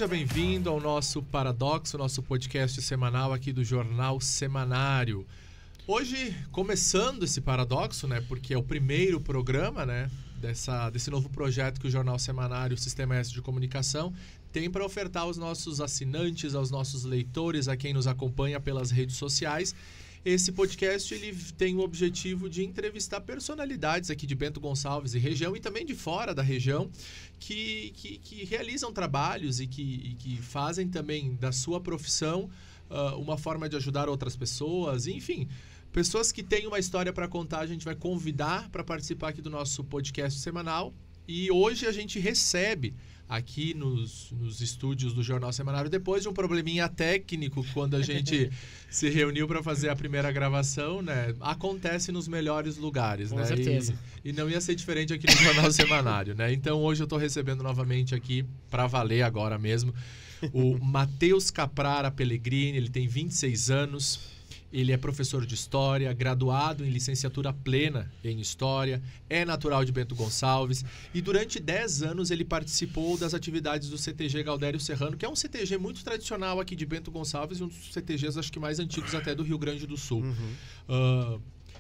Seja bem-vindo ao nosso Paradoxo, nosso podcast semanal aqui do Jornal Semanário. Hoje, começando esse Paradoxo, né, porque é o primeiro programa, né, desse novo projeto que o Jornal Semanário, o Sistema S de Comunicação, tem para ofertar aos nossos assinantes, aos nossos leitores, a quem nos acompanha pelas redes sociais. Esse podcast ele tem o objetivo de entrevistar personalidades aqui de Bento Gonçalves e região e também de fora da região que realizam trabalhos e que fazem também da sua profissão uma forma de ajudar outras pessoas. Enfim, pessoas que têm uma história para contar, a gente vai convidar para participar aqui do nosso podcast semanal. E hoje a gente recebe aqui nos estúdios do Jornal Semanário, depois de um probleminha técnico, quando a gente se reuniu para fazer a primeira gravação, né? Acontece nos melhores lugares, Com né? certeza. E não ia ser diferente aqui no Jornal Semanário, né? Então hoje eu estou recebendo novamente aqui, para valer agora mesmo, o Matheus Caprara Pellegrini. Ele tem 26 anos. Ele é professor de História, graduado em licenciatura plena em História, é natural de Bento Gonçalves e durante 10 anos ele participou das atividades do CTG Galdério Serrano, que é um CTG muito tradicional aqui de Bento Gonçalves e um dos CTGs acho que mais antigos até do Rio Grande do Sul.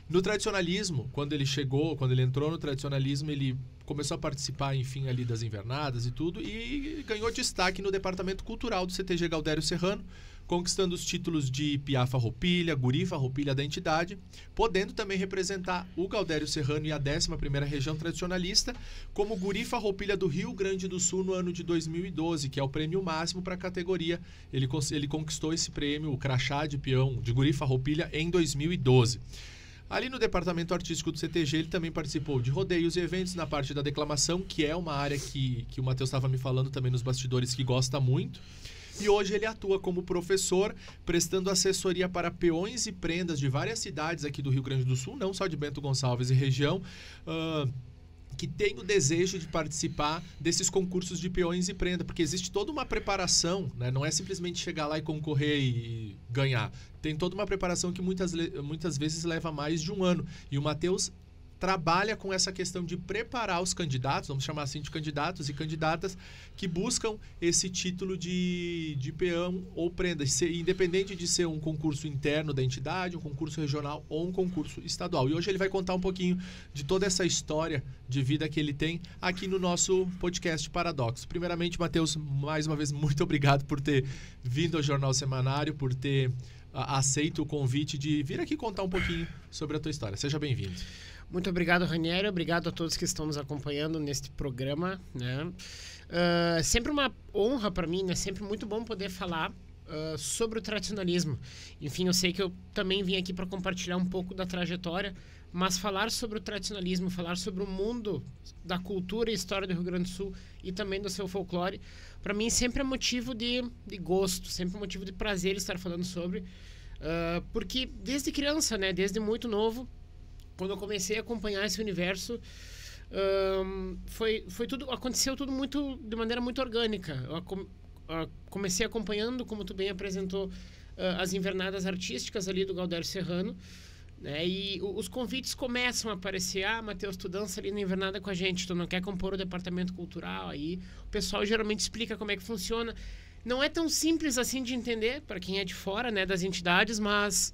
No tradicionalismo, quando ele entrou no tradicionalismo, ele começou a participar, enfim, ali das invernadas e tudo e ganhou destaque no departamento cultural do CTG Galdério Serrano, conquistando os títulos de Piá Farroupilha, Guri Farroupilha da entidade, podendo também representar o Galdério Serrano e a 11ª Região Tradicionalista como Guri Farroupilha do Rio Grande do Sul no ano de 2012, que é o prêmio máximo para a categoria. Ele conquistou esse prêmio, o crachá de peão de Guri Farroupilha, em 2012. Ali no departamento artístico do CTG, ele também participou de rodeios e eventos na parte da declamação, que é uma área que o Matheus estava me falando também nos bastidores que gosta muito. E hoje ele atua como professor, prestando assessoria para peões e prendas de várias cidades aqui do Rio Grande do Sul, não só de Bento Gonçalves e região, que tem o desejo de participar desses concursos de peões e prenda, porque existe toda uma preparação, né? Não é simplesmente chegar lá e concorrer e ganhar. Tem toda uma preparação que muitas vezes leva mais de um ano. E o Matheus trabalha com essa questão de preparar os candidatos, vamos chamar assim de candidatos e candidatas, que buscam esse título de peão ou prenda, independente de ser um concurso interno da entidade, um concurso regional ou um concurso estadual. E hoje ele vai contar um pouquinho de toda essa história de vida que ele tem aqui no nosso podcast Paradoxo. Primeiramente, Matheus, mais uma vez, muito obrigado por ter vindo ao Jornal Semanário, por ter aceito o convite de vir aqui contar um pouquinho sobre a tua história. Seja bem-vindo. Muito obrigado, Ranieri. Obrigado a todos que estão nos acompanhando neste programa, né? Sempre uma honra para mim, né? Sempre muito bom poder falar sobre o tradicionalismo. Enfim, eu sei que eu também vim aqui para compartilhar um pouco da trajetória, mas falar sobre o tradicionalismo, falar sobre o mundo da cultura e história do Rio Grande do Sul e também do seu folclore, para mim sempre é motivo de gosto, sempre é motivo de prazer estar falando sobre, porque desde criança, né? Desde muito novo, quando eu comecei a acompanhar esse universo, aconteceu tudo de maneira muito orgânica. Eu comecei acompanhando, como tu bem apresentou, as invernadas artísticas ali do Galdério Serrano, né? E os convites começam a aparecer. Matheus, tu dança ali na invernada com a gente, tu não quer compor o departamento cultural? Aí o pessoal geralmente explica como é que funciona. Não é tão simples assim de entender para quem é de fora, né, das entidades, mas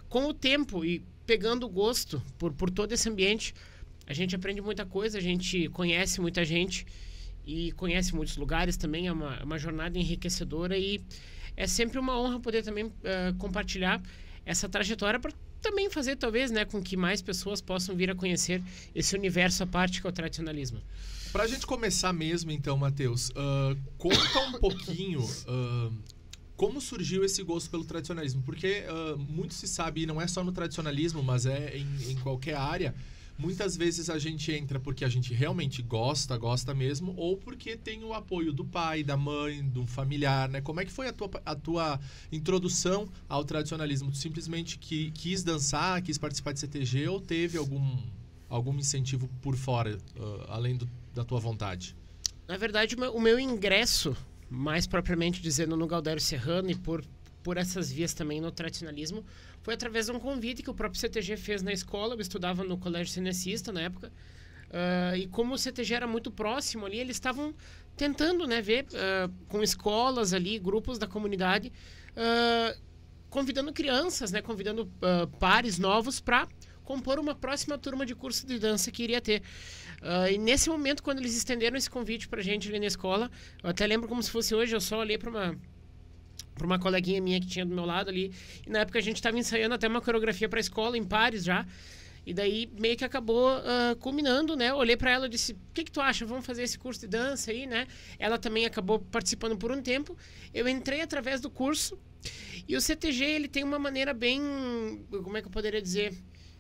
com o tempo e pegando gosto por todo esse ambiente, a gente aprende muita coisa, a gente conhece muita gente e conhece muitos lugares também. É uma jornada enriquecedora e é sempre uma honra poder também compartilhar essa trajetória para também fazer, talvez, né, com que mais pessoas possam vir a conhecer esse universo à parte que é o tradicionalismo. Para a gente começar mesmo, então, Matheus, conta um pouquinho como surgiu esse gosto pelo tradicionalismo, porque muito se sabe, e não é só no tradicionalismo, mas é em qualquer área, muitas vezes a gente entra porque a gente realmente gosta mesmo, ou porque tem o apoio do pai, da mãe, do familiar, né? Como é que foi a tua introdução ao tradicionalismo? Tu simplesmente quis dançar, quis participar de CTG, ou teve algum incentivo por fora, além da tua vontade? Na verdade, o meu ingresso, mais propriamente dizendo, no Galdério Serrano e por essas vias também no tradicionalismo, foi através de um convite que o próprio CTG fez na escola. Eu estudava no Colégio Cenecista na época, e como o CTG era muito próximo ali, eles estavam tentando, né, ver com escolas ali, grupos da comunidade, convidando crianças, né, convidando pares novos para compor uma próxima turma de curso de dança que iria ter. E nesse momento, quando eles estenderam esse convite pra gente ali na escola, eu até lembro como se fosse hoje, eu só olhei para uma coleguinha minha que tinha do meu lado ali, e na época a gente estava ensaiando até uma coreografia para a escola, em pares já, e daí meio que acabou culminando, né? Eu olhei para ela e disse, o que tu acha? Vamos fazer esse curso de dança aí, né? Ela também acabou participando por um tempo. Eu entrei através do curso, e o CTG, ele tem uma maneira bem, como é que eu poderia dizer,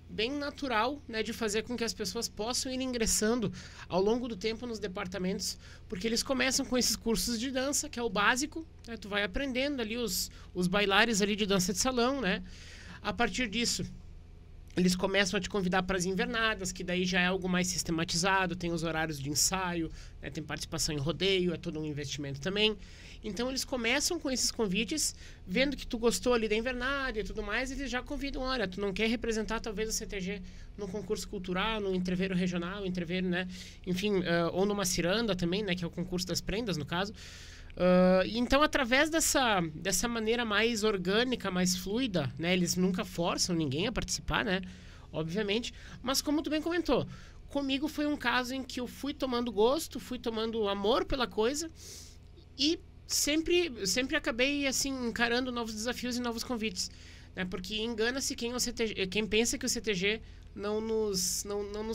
bem natural, né, de fazer com que as pessoas possam ir ingressando ao longo do tempo nos departamentos, porque eles começam com esses cursos de dança, que é o básico, né? Tu vai aprendendo ali os bailares ali de dança de salão, né? A partir disso, eles começam a te convidar para as invernadas, que daí já é algo mais sistematizado, tem os horários de ensaio, né? Tem participação em rodeio, é todo um investimento também. Então, eles começam com esses convites, vendo que tu gostou ali da invernada e tudo mais, eles já convidam, olha, tu não quer representar talvez o CTG num concurso cultural, num entreveiro regional, entreveiro, né? Enfim, ou numa ciranda também, né? Que é o concurso das prendas, no caso. Então, através dessa maneira mais orgânica, mais fluida, né? Eles nunca forçam ninguém a participar, né? Obviamente. Mas como tu bem comentou, comigo foi um caso em que eu fui tomando gosto, fui tomando amor pela coisa e sempre acabei assim encarando novos desafios e novos convites, né? Porque engana-se quem pensa que o CTG não nos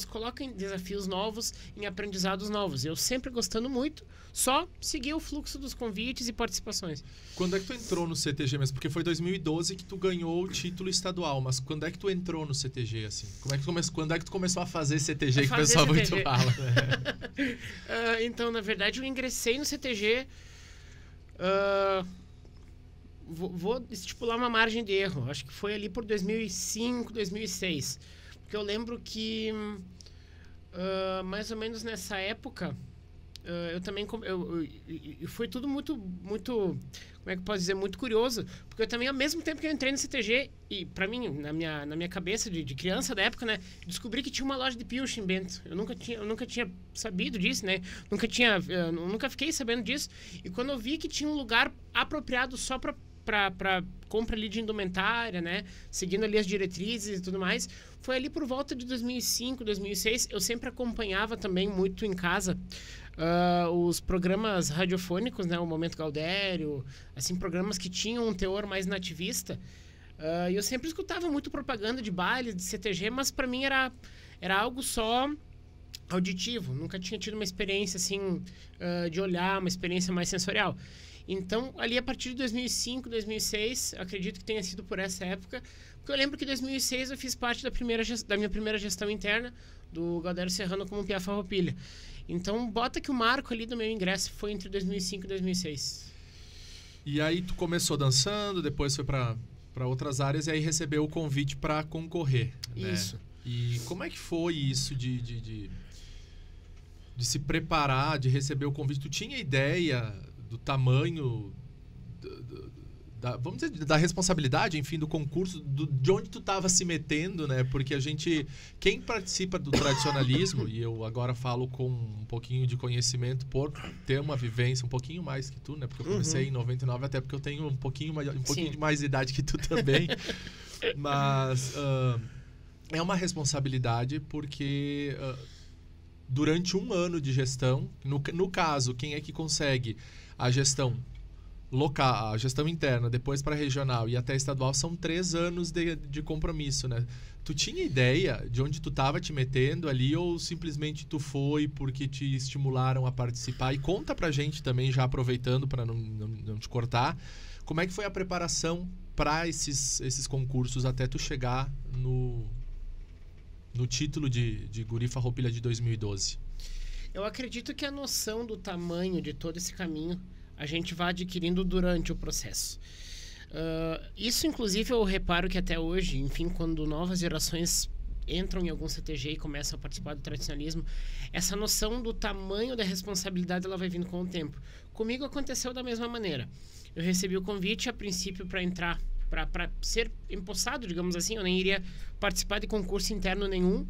coloca em desafios novos, em aprendizados novos. Eu sempre gostando muito, só seguir o fluxo dos convites e participações. Quando é que tu entrou no CTG mesmo? Porque foi 2012 que tu ganhou o título estadual, mas quando é que tu entrou no CTG, assim? Quando é que tu começou a fazer CTG, que o pessoal muito fala, né? Então, na verdade, eu ingressei no CTG... vou estipular uma margem de erro. Acho que foi ali por 2005, 2006. Porque eu lembro que mais ou menos nessa época eu também foi tudo muito, como é que eu posso dizer, muito curioso, porque eu também, ao mesmo tempo que eu entrei no CTG, e pra mim, na minha cabeça de criança da época, né, descobri que tinha uma loja de pilcha em Bento. Eu nunca tinha sabido disso, né, nunca fiquei sabendo disso, e quando eu vi que tinha um lugar apropriado só para compra ali de indumentária, né, seguindo ali as diretrizes e tudo mais, foi ali por volta de 2005, 2006, eu sempre acompanhava também muito em casa os programas radiofônicos, né, o Momento Gaudério, assim, programas que tinham um teor mais nativista, e eu sempre escutava muito propaganda de baile, de CTG, mas para mim era algo só auditivo, nunca tinha tido uma experiência assim, de olhar, uma experiência mais sensorial. Então, ali a partir de 2005, 2006, acredito que tenha sido por essa época, porque eu lembro que em 2006 eu fiz parte da minha primeira gestão interna do Gaudério Serrano como Pia Farroupilha. Então, bota que o marco ali do meu ingresso foi entre 2005 e 2006. E aí tu começou dançando, depois foi para outras áreas e aí recebeu o convite para concorrer, né? Isso. E como é que foi isso de se preparar, de receber o convite? Tu tinha ideia do tamanho, vamos dizer, da responsabilidade, enfim, do concurso, de onde tu estava se metendo, né? Porque quem participa do tradicionalismo, e eu agora falo com um pouquinho de conhecimento por ter uma vivência um pouquinho mais que tu, né? Porque eu comecei em 99, até porque eu tenho um pouquinho de mais idade que tu também. Mas é uma responsabilidade porque durante um ano de gestão, no caso, quem é que consegue a gestão local, a gestão interna, depois para regional e até estadual, são 3 anos de compromisso, né? Tu tinha ideia de onde tu estava te metendo ali ou simplesmente tu foi porque te estimularam a participar? E conta pra gente também, já aproveitando para não te cortar, como é que foi a preparação para esses concursos até tu chegar no título de Guri Farroupilha de 2012? Eu acredito que a noção do tamanho de todo esse caminho a gente vai adquirindo durante o processo. Isso, inclusive, eu reparo que até hoje, enfim, quando novas gerações entram em algum CTG e começam a participar do tradicionalismo, essa noção do tamanho da responsabilidade ela vai vindo com o tempo. Comigo aconteceu da mesma maneira. Eu recebi o convite, a princípio, para entrar, para ser empossado, digamos assim. Eu nem iria participar de concurso interno nenhum,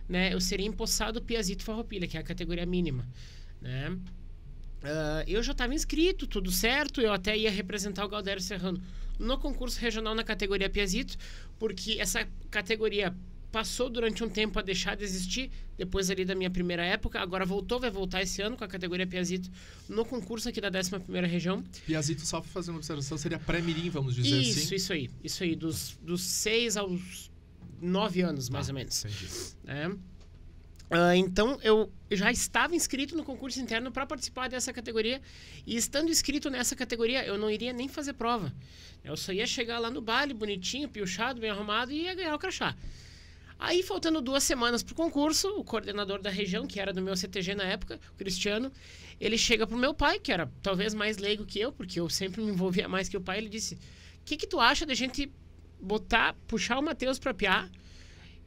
né? Eu seria empossado Piazito Farroupilha, que é a categoria mínima, né? eu já estava inscrito, tudo certo, eu até ia representar o Gaudério Serrano no concurso regional na categoria Piazito, porque essa categoria passou durante um tempo a deixar de existir, depois ali da minha primeira época, agora vai voltar esse ano com a categoria Piazito no concurso aqui da 11ª região. Piazito, só para fazer uma observação, seria pré-mirim, vamos dizer assim? Isso aí, dos 6 aos 9 anos, mais ou menos. Entendi. Então, eu já estava inscrito no concurso interno para participar dessa categoria, e estando inscrito nessa categoria, eu não iria nem fazer prova. Eu só ia chegar lá no baile, bonitinho, piochado, bem arrumado, e ia ganhar o crachá. Aí, faltando 2 semanas pro concurso, o coordenador da região, que era do meu CTG na época, o Cristiano, ele chega pro meu pai, que era talvez mais leigo que eu, porque eu sempre me envolvia mais que o pai, ele disse: o que tu acha da gente puxar o Matheus pra piar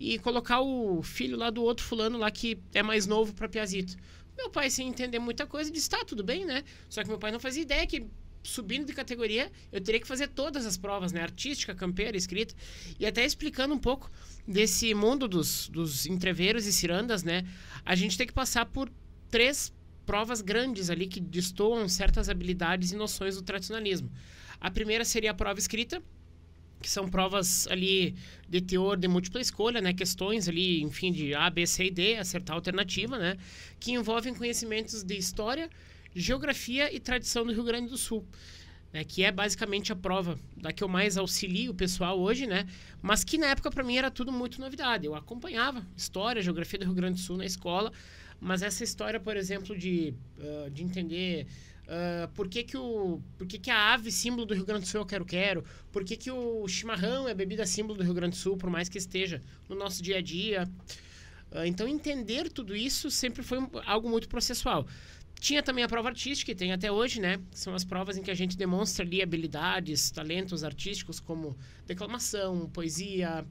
e colocar o filho lá do outro fulano lá que é mais novo pra Piazito? Meu pai, sem entender muita coisa, disse: tá, tudo bem, né? Só que meu pai não fazia ideia que, subindo de categoria, eu teria que fazer todas as provas, né? Artística, campeira, escrita. E até explicando um pouco desse mundo dos entreveiros e cirandas, né? A gente tem que passar por 3 provas grandes ali que destoam certas habilidades e noções do tradicionalismo. A primeira seria a prova escrita, que são provas ali de teor de múltipla escolha, né? Questões ali, enfim, de A, B, C e D, acertar a alternativa, né? Que envolvem conhecimentos de história, geografia e tradição do Rio Grande do Sul, né? Que é basicamente a prova da que eu mais auxilio o pessoal hoje, né? Mas que na época para mim era tudo muito novidade. Eu acompanhava história, geografia do Rio Grande do Sul na escola, mas essa história, por exemplo, de entender por que a ave símbolo do Rio Grande do Sul é o quero-quero, por que o chimarrão é a bebida símbolo do Rio Grande do Sul, por mais que esteja no nosso dia a dia. Então, entender tudo isso sempre foi algo muito processual. Tinha também a prova artística, que tem até hoje, né? São as provas em que a gente demonstra ali habilidades, talentos artísticos, como declamação, poesia,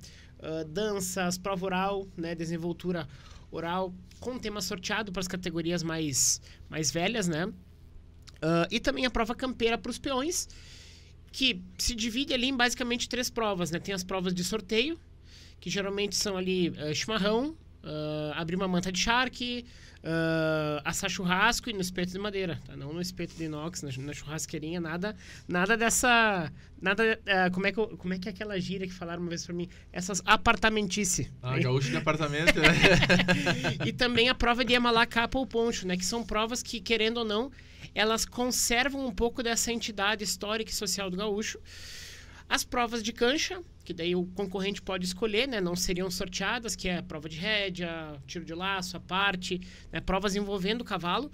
danças, prova oral, né? Desenvoltura oral, com tema sorteado para as categorias mais velhas, né? E também a prova campeira para os peões, que se divide ali em basicamente 3 provas, né? Tem as provas de sorteio, que geralmente são ali chimarrão, abrir uma manta de charque, assar churrasco e no espeto de madeira, tá? Não no espeto de inox, na churrasqueirinha, nada dessa... como é que é aquela gíria que falaram uma vez pra mim? Essas apartamentice. Gaúcho de apartamento, né? E também a prova de emalá, capa ou poncho, né? Que são provas que, querendo ou não, elas conservam um pouco dessa entidade histórica e social do gaúcho. As provas de cancha, que daí o concorrente pode escolher, né? Não seriam sorteadas, que é a prova de rédea, tiro de laço, a parte, né? Provas envolvendo o cavalo.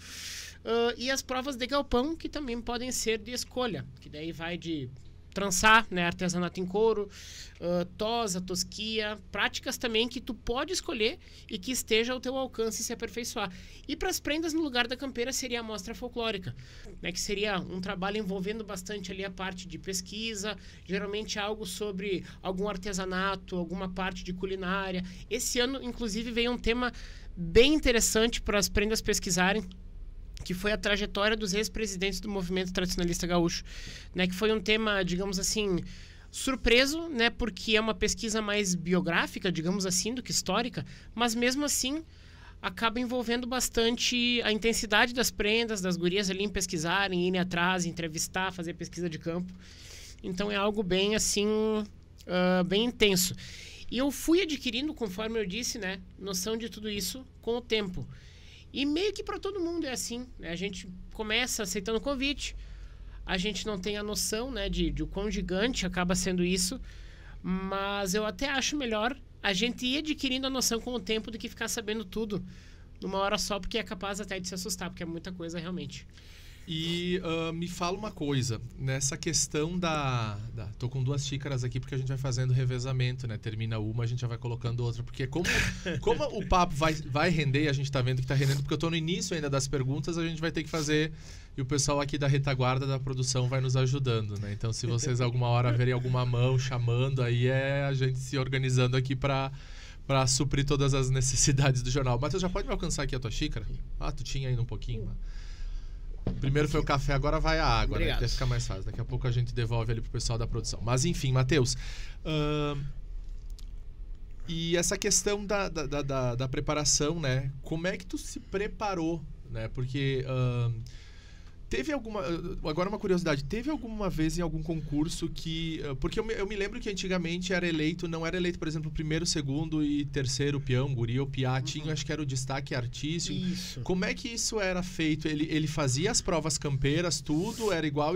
E as provas de galpão, que também podem ser de escolha, que daí vai de trançar, né? Artesanato em couro, tosa, tosquia, práticas também que tu pode escolher e que esteja ao teu alcance se aperfeiçoar. E para as prendas, no lugar da campeira, seria a mostra folclórica, né? Que seria um trabalho envolvendo bastante ali a parte de pesquisa, geralmente algo sobre algum artesanato, alguma parte de culinária. Esse ano, inclusive, veio um tema bem interessante para as prendas pesquisarem, que foi a trajetória dos ex-presidentes do movimento tradicionalista gaúcho, né? Que foi um tema, digamos assim, surpreso, né? Porque é uma pesquisa mais biográfica, digamos assim, do que histórica, mas mesmo assim acaba envolvendo bastante a intensidade das prendas, das gurias ali em pesquisarem, irem atrás, entrevistar, fazer pesquisa de campo. Então é algo bem assim, bem intenso. E eu fui adquirindo, conforme eu disse, né, noção de tudo isso com o tempo. E meio que para todo mundo é assim, né? A gente começa aceitando o convite, a gente não tem a noção, né, de o quão gigante acaba sendo isso, mas eu até acho melhor a gente ir adquirindo a noção com o tempo do que ficar sabendo tudo numa hora só, porque é capaz até de se assustar, porque é muita coisa realmente. E me fala uma coisa, nessa questão tô com 2 xícaras aqui porque a gente vai fazendo revezamento, né? Termina uma, a gente já vai colocando outra, porque como o papo vai render, e a gente tá vendo que tá rendendo, porque eu tô no início ainda das perguntas, a gente vai ter que fazer, e o pessoal aqui da retaguarda da produção vai nos ajudando, né? Então, se vocês alguma hora verem alguma mão chamando, aí é a gente se organizando aqui para suprir todas as necessidades do jornal. Matheus, já pode me alcançar aqui a tua xícara? Tu tinha ainda um pouquinho, mano. Primeiro foi o café, agora vai a água, obrigado, né? Deve ficar mais fácil. Daqui a pouco a gente devolve ali pro pessoal da produção. Mas enfim, Matheus. E essa questão da preparação, né? Como é que tu se preparou, né? Porque Teve alguma... Agora uma curiosidade. Teve alguma vez em algum concurso que... Porque eu me lembro que antigamente não era eleito, por exemplo, primeiro, segundo e terceiro peão, guri ou piá. Tinha, acho que era o destaque artístico. Isso. Como é que isso era feito? Ele fazia as provas campeiras, tudo? Era igual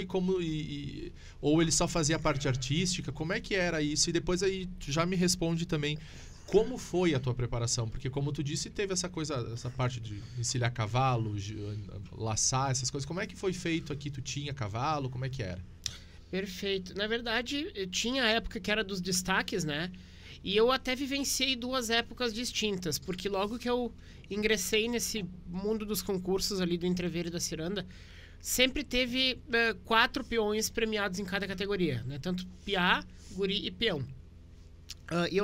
ou ele só fazia a parte artística? Como é que era isso? E depois aí tu já me responde também... Como foi a tua preparação? Porque, como tu disse, teve essa parte de encilhar cavalo, laçar, essas coisas. Como é que foi feito aqui? Tu tinha cavalo? Como é que era? Perfeito. Na verdade, tinha a época que era dos destaques, né? E eu até vivenciei 2 épocas distintas, porque logo que eu ingressei nesse mundo dos concursos ali do Entrever e da Ciranda, sempre teve 4 peões premiados em cada categoria, né? Tanto piá, guri e peão. E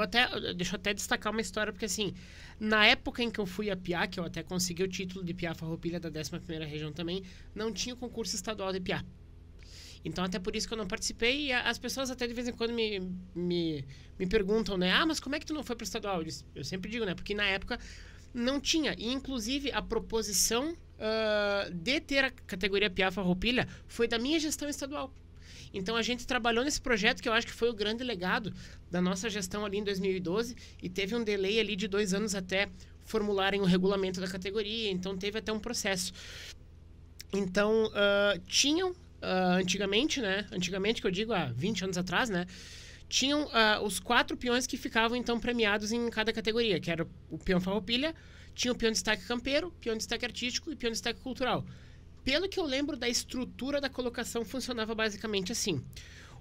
deixa eu até destacar uma história, porque assim, na época em que eu fui a piá, que eu até consegui o título de piá farroupilha da 11ª região também, não tinha concurso estadual de piá. Então, até por isso que eu não participei, e as pessoas até de vez em quando me perguntam, né? Ah, mas como é que tu não foi para o estadual? Eu sempre digo, né? Porque na época não tinha. E, inclusive, a proposição de ter a categoria piá farroupilha foi da minha gestão estadual. Então, a gente trabalhou nesse projeto, que eu acho que foi o grande legado da nossa gestão ali em 2012, e teve um delay ali de 2 anos até formularem o regulamento da categoria, então teve até um processo. Então, tinham, antigamente, né? Antigamente, que eu digo há 20 anos atrás, né? Tinham os 4 peões que ficavam, então, premiados em cada categoria, que era o peão farroupilha, tinha o peão de destaque campeiro, peão de destaque artístico e peão de destaque cultural. Pelo que eu lembro da estrutura da colocação, funcionava basicamente assim.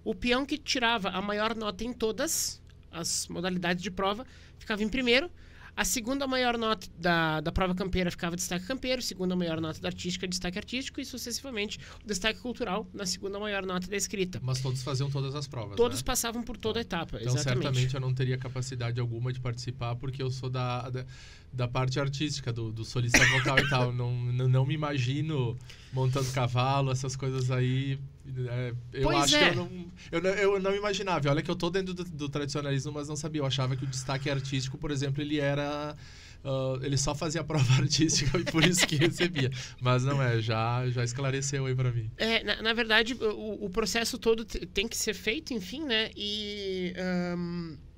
O peão que tirava a maior nota em todas as modalidades de prova ficava em primeiro. A segunda maior nota da prova campeira ficava destaque campeiro, segunda maior nota da artística, destaque artístico, e sucessivamente o destaque cultural na segunda maior nota da escrita. Mas todos faziam todas as provas, Todos né? passavam por toda a etapa, então, exatamente. Certamente eu não teria capacidade alguma de participar, porque eu sou da parte artística, do solista vocal e tal. Não me imagino montando cavalo, essas coisas aí. Eu acho que eu não imaginava. Olha que eu tô dentro do tradicionalismo, mas não sabia. Eu achava que o destaque artístico, por exemplo, ele era... ele só fazia a prova artística e por isso que recebia. Mas não é, já esclareceu aí pra mim. Na verdade, o processo todo tem que ser feito, enfim, né? E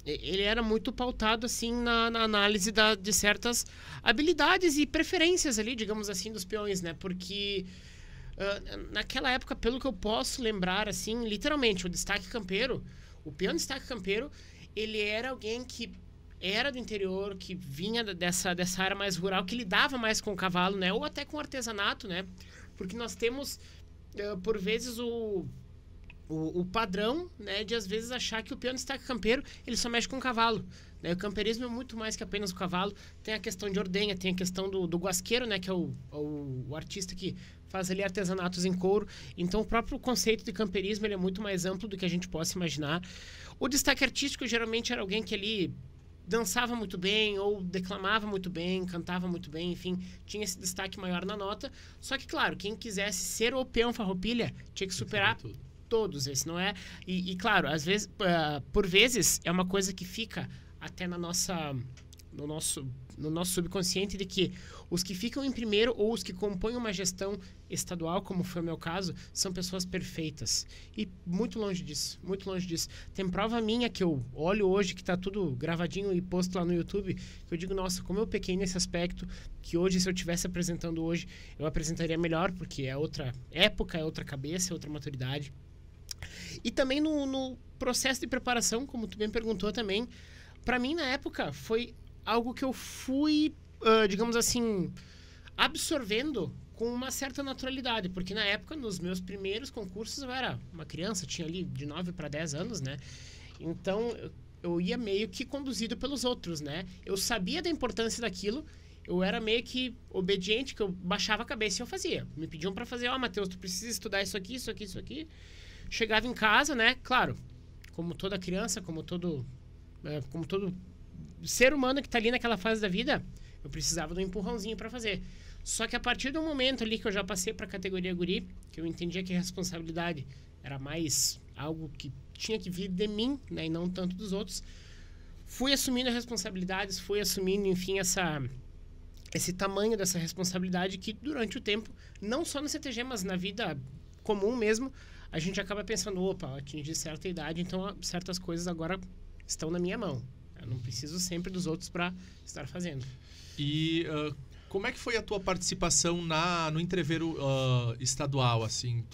ele era muito pautado, assim, na análise de certas habilidades e preferências ali, digamos assim, dos peões, né? Porque... naquela época, pelo que eu posso lembrar, assim, literalmente, o peão de destaque campeiro, ele era alguém que era do interior, que vinha dessa área mais rural, que lidava mais com o cavalo, né? Ou até com o artesanato, né? Porque nós temos, por vezes, o padrão, né? De, às vezes, achar que o peão de destaque campeiro, ele só mexe com o cavalo. Né? O campeirismo é muito mais que apenas o cavalo. Tem a questão de ordenha, tem a questão do guasqueiro, né? Que é o artista que faz ali artesanatos em couro. Então, o próprio conceito de campeirismo, ele é muito mais amplo do que a gente possa imaginar. O destaque artístico, geralmente, era alguém que ali dançava muito bem, ou declamava muito bem, cantava muito bem, enfim, tinha esse destaque maior na nota. Só que, claro, quem quisesse ser o peão farroupilha tinha que superar todos esses, não é? E claro, às vezes, por vezes, é uma coisa que fica até no nosso subconsciente, de que os que ficam em primeiro ou os que compõem uma gestão estadual, como foi o meu caso, são pessoas perfeitas. E muito longe disso, muito longe disso. Tem prova minha que eu olho hoje, que está tudo gravadinho e posto lá no YouTube, que eu digo, nossa, como eu pequei nesse aspecto, que hoje, se eu estivesse apresentando hoje, eu apresentaria melhor, porque é outra época, é outra cabeça, é outra maturidade. E também no processo de preparação, como tu bem perguntou também, para mim, na época, foi algo que eu fui, digamos assim, absorvendo com uma certa naturalidade. Porque na época, nos meus primeiros concursos, eu era uma criança, tinha ali de 9 para 10 anos, né? Então, eu ia meio que conduzido pelos outros, né? Eu sabia da importância daquilo, eu era meio que obediente, que eu baixava a cabeça e eu fazia. Me pediam para fazer, Matheus, tu precisa estudar isso aqui, isso aqui, isso aqui. Chegava em casa, né? Claro, como toda criança, como todo ser humano que tá ali naquela fase da vida, eu precisava de um empurrãozinho para fazer. Só que a partir do momento ali que eu já passei para a categoria guri, que eu entendia que a responsabilidade era mais algo que tinha que vir de mim, né, e não tanto dos outros, fui assumindo as responsabilidades, fui assumindo, enfim, esse tamanho dessa responsabilidade que durante o tempo, não só no CTG, mas na vida comum mesmo, a gente acaba pensando, opa, atingi certa idade, então certas coisas agora estão na minha mão. Eu não preciso sempre dos outros para estar fazendo. E como é que foi a tua participação no entreveiro estadual? Assim,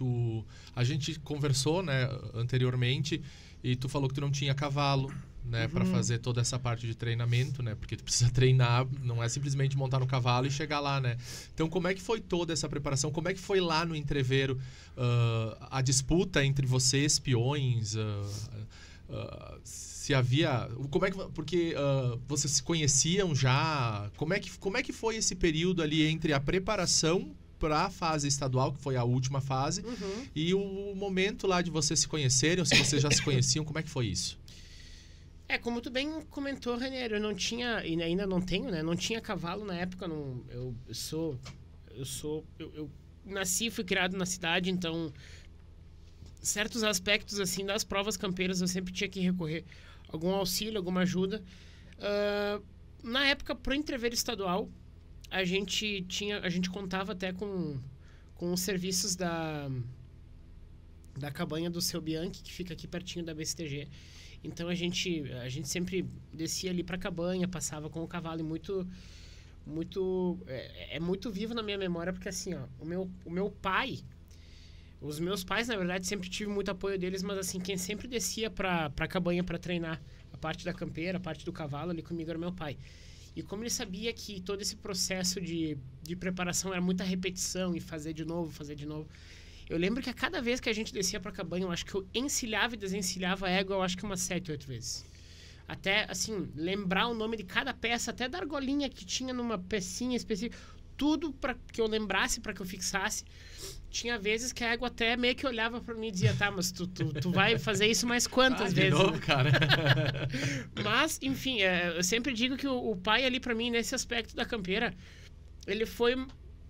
a gente conversou, né, anteriormente, e tu falou que tu não tinha cavalo, né, para fazer toda essa parte de treinamento, né, porque tu precisa treinar, não é simplesmente montar no cavalo e chegar lá, né. Então, como é que foi toda essa preparação? Como é que foi lá no entreveiro a disputa entre vocês, peões? Se havia... Porque vocês se conheciam já? Como é que foi esse período ali entre a preparação para a fase estadual, que foi a última fase, e o momento lá de vocês se conhecerem, ou se vocês já se conheciam, como é que foi isso? Como tu bem comentou, Ranier, eu não tinha, e ainda não tenho, né? Não tinha cavalo na época, eu nasci e fui criado na cidade, então certos aspectos assim das provas campeiras eu sempre tinha que recorrer a algum auxílio, alguma ajuda. Na época, pro entreveiro estadual, a gente contava até com os serviços da cabanha do Seu Bianchi, que fica aqui pertinho da BCTG. Então a gente sempre descia ali para a cabanha, passava com o cavalo, e é muito vivo na minha memória, porque assim, ó, o meu pai, os meus pais, na verdade, sempre tive muito apoio deles, mas assim, quem sempre descia para a cabanha para treinar a parte da campeira, a parte do cavalo ali comigo era meu pai. E como ele sabia que todo esse processo de preparação era muita repetição e fazer de novo, eu lembro que a cada vez que a gente descia pra cabanha, eu acho que eu encilhava e desencilhava a égua, eu acho que umas 7, 8 vezes. Até, assim, lembrar o nome de cada peça, até da argolinha que tinha numa pecinha específica, tudo para que eu lembrasse, para que eu fixasse. Tinha vezes que a égua até meio que olhava para mim e dizia, tá, mas tu vai fazer isso mais quantas vezes? De novo, cara? Mas, enfim, eu sempre digo que o pai ali para mim, nesse aspecto da campeira, ele foi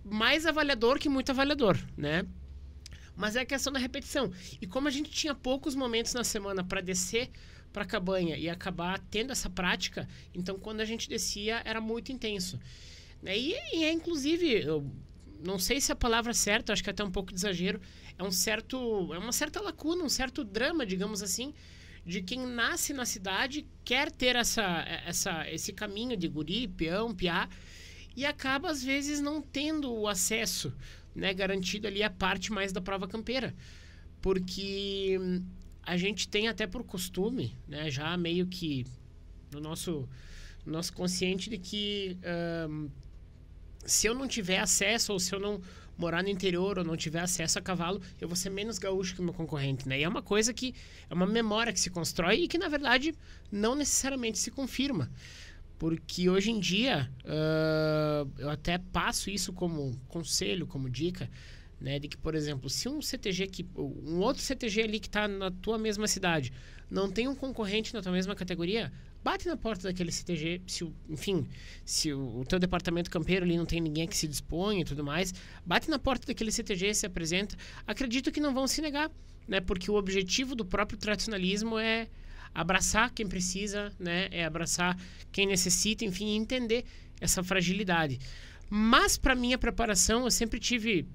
mais avaliador que muito avaliador, né? Mas é a questão da repetição. E como a gente tinha poucos momentos na semana para descer para a cabanha e acabar tendo essa prática, então quando a gente descia era muito intenso. E inclusive, eu não sei se a palavra é certa, acho que é até um pouco de exagero, é uma certa lacuna, um certo drama, digamos assim, de quem nasce na cidade, quer ter esse caminho de guri, peão, piá, e acaba às vezes não tendo o acesso, né, garantido ali a parte mais da prova campeira, porque a gente tem até por costume, né, já meio que no nosso consciente de que se eu não tiver acesso, ou se eu não morar no interior ou não tiver acesso a cavalo, eu vou ser menos gaúcho que o meu concorrente, né? E é uma coisa que é uma memória que se constrói e que na verdade não necessariamente se confirma. Porque hoje em dia, eu até passo isso como conselho, como dica, né? De que, por exemplo, se um outro CTG ali que está na tua mesma cidade não tem um concorrente na tua mesma categoria, bate na porta daquele CTG, se o teu departamento campeiro ali não tem ninguém que se disponha e tudo mais, bate na porta daquele CTG, se apresenta. Acredito que não vão se negar, né? Porque o objetivo do próprio tradicionalismo é abraçar quem precisa, né? É abraçar quem necessita, enfim, entender essa fragilidade. Mas para minha preparação, eu sempre tive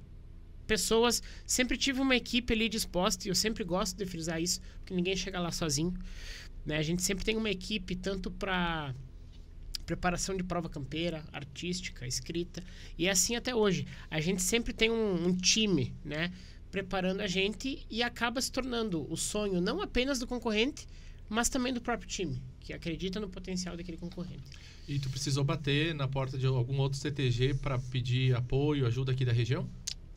uma equipe ali disposta, e eu sempre gosto de frisar isso, porque ninguém chega lá sozinho, né? A gente sempre tem uma equipe tanto para preparação de prova campeira, artística, escrita, e é assim até hoje. A gente sempre tem um time, né, preparando a gente, e acaba se tornando o sonho não apenas do concorrente, mas também do próprio time, que acredita no potencial daquele concorrente. E tu precisou bater na porta de algum outro CTG para pedir apoio, ajuda aqui da região?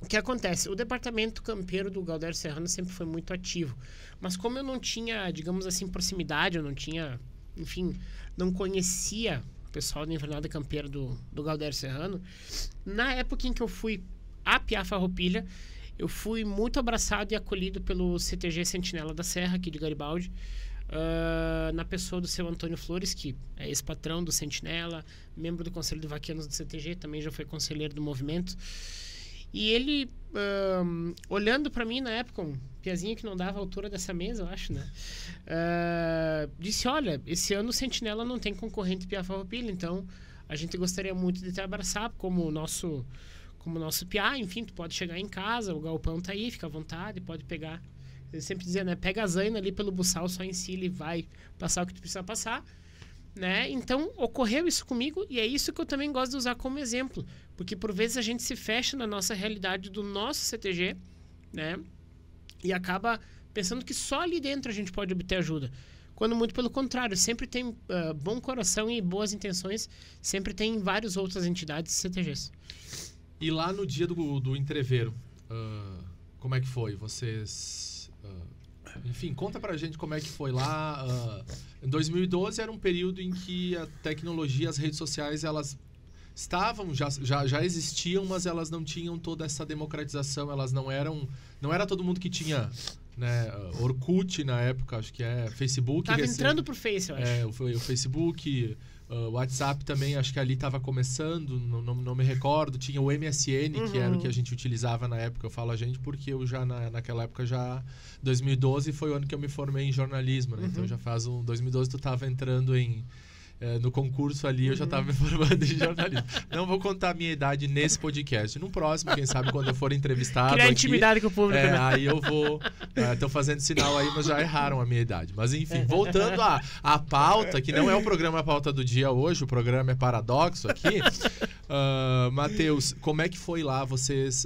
O que acontece? O departamento campeiro do Galdério Serrano sempre foi muito ativo. Mas como eu não tinha, digamos assim, proximidade, eu não tinha, enfim, não conhecia o pessoal da invernada campeira do Galdério Serrano, na época em que eu fui a Piá Farroupilha, eu fui muito abraçado e acolhido pelo CTG Sentinela da Serra, aqui de Garibaldi, na pessoa do seu Antônio Flores, que é ex-patrão do Sentinela, membro do Conselho de Vaqueanos do CTG, também já foi conselheiro do movimento. E ele, olhando para mim na época, um piazinho que não dava a altura dessa mesa, eu acho, né? Disse, olha, esse ano o Sentinela não tem concorrente Piá Farroupilha, então a gente gostaria muito de te abraçar como nosso PA, enfim, tu pode chegar em casa, o galpão tá aí, fica à vontade, pode pegar. Ele sempre dizia, né, pega a zaina ali pelo buçal, só em si ele vai passar o que tu precisa passar, né? Então, ocorreu isso comigo e é isso que eu também gosto de usar como exemplo, porque por vezes a gente se fecha na nossa realidade do nosso CTG, né? E acaba pensando que só ali dentro a gente pode obter ajuda. Quando muito pelo contrário, sempre tem bom coração e boas intenções, sempre tem várias outras entidades CTGs. E lá no dia do entreveiro, como é que foi? Vocês... enfim, conta pra gente como é que foi lá. Em 2012 era um período em que a tecnologia, as redes sociais, elas estavam, já existiam, mas elas não tinham toda essa democratização, elas não era todo mundo que tinha, né, Orkut na época, acho que Facebook. Tava entrando pro Face, eu acho. O Facebook, o WhatsApp também, acho que ali estava começando, não me recordo. Tinha o MSN, que era o que a gente utilizava na época. Eu falo a gente porque eu já, naquela época, 2012 foi o ano que eu me formei em jornalismo, né? Então já faz 2012 tu estava entrando no concurso ali, eu já estava me formando em jornalismo. Não vou contar a minha idade nesse podcast. No próximo, quem sabe, quando eu for entrevistado criar aqui, intimidade com o público, né? Aí eu vou... Estão fazendo sinal aí, mas já erraram a minha idade. Mas enfim, voltando à pauta, que não é o programa A Pauta do Dia hoje, o programa é Paradoxo aqui. Matheus, como é que foi lá? Vocês...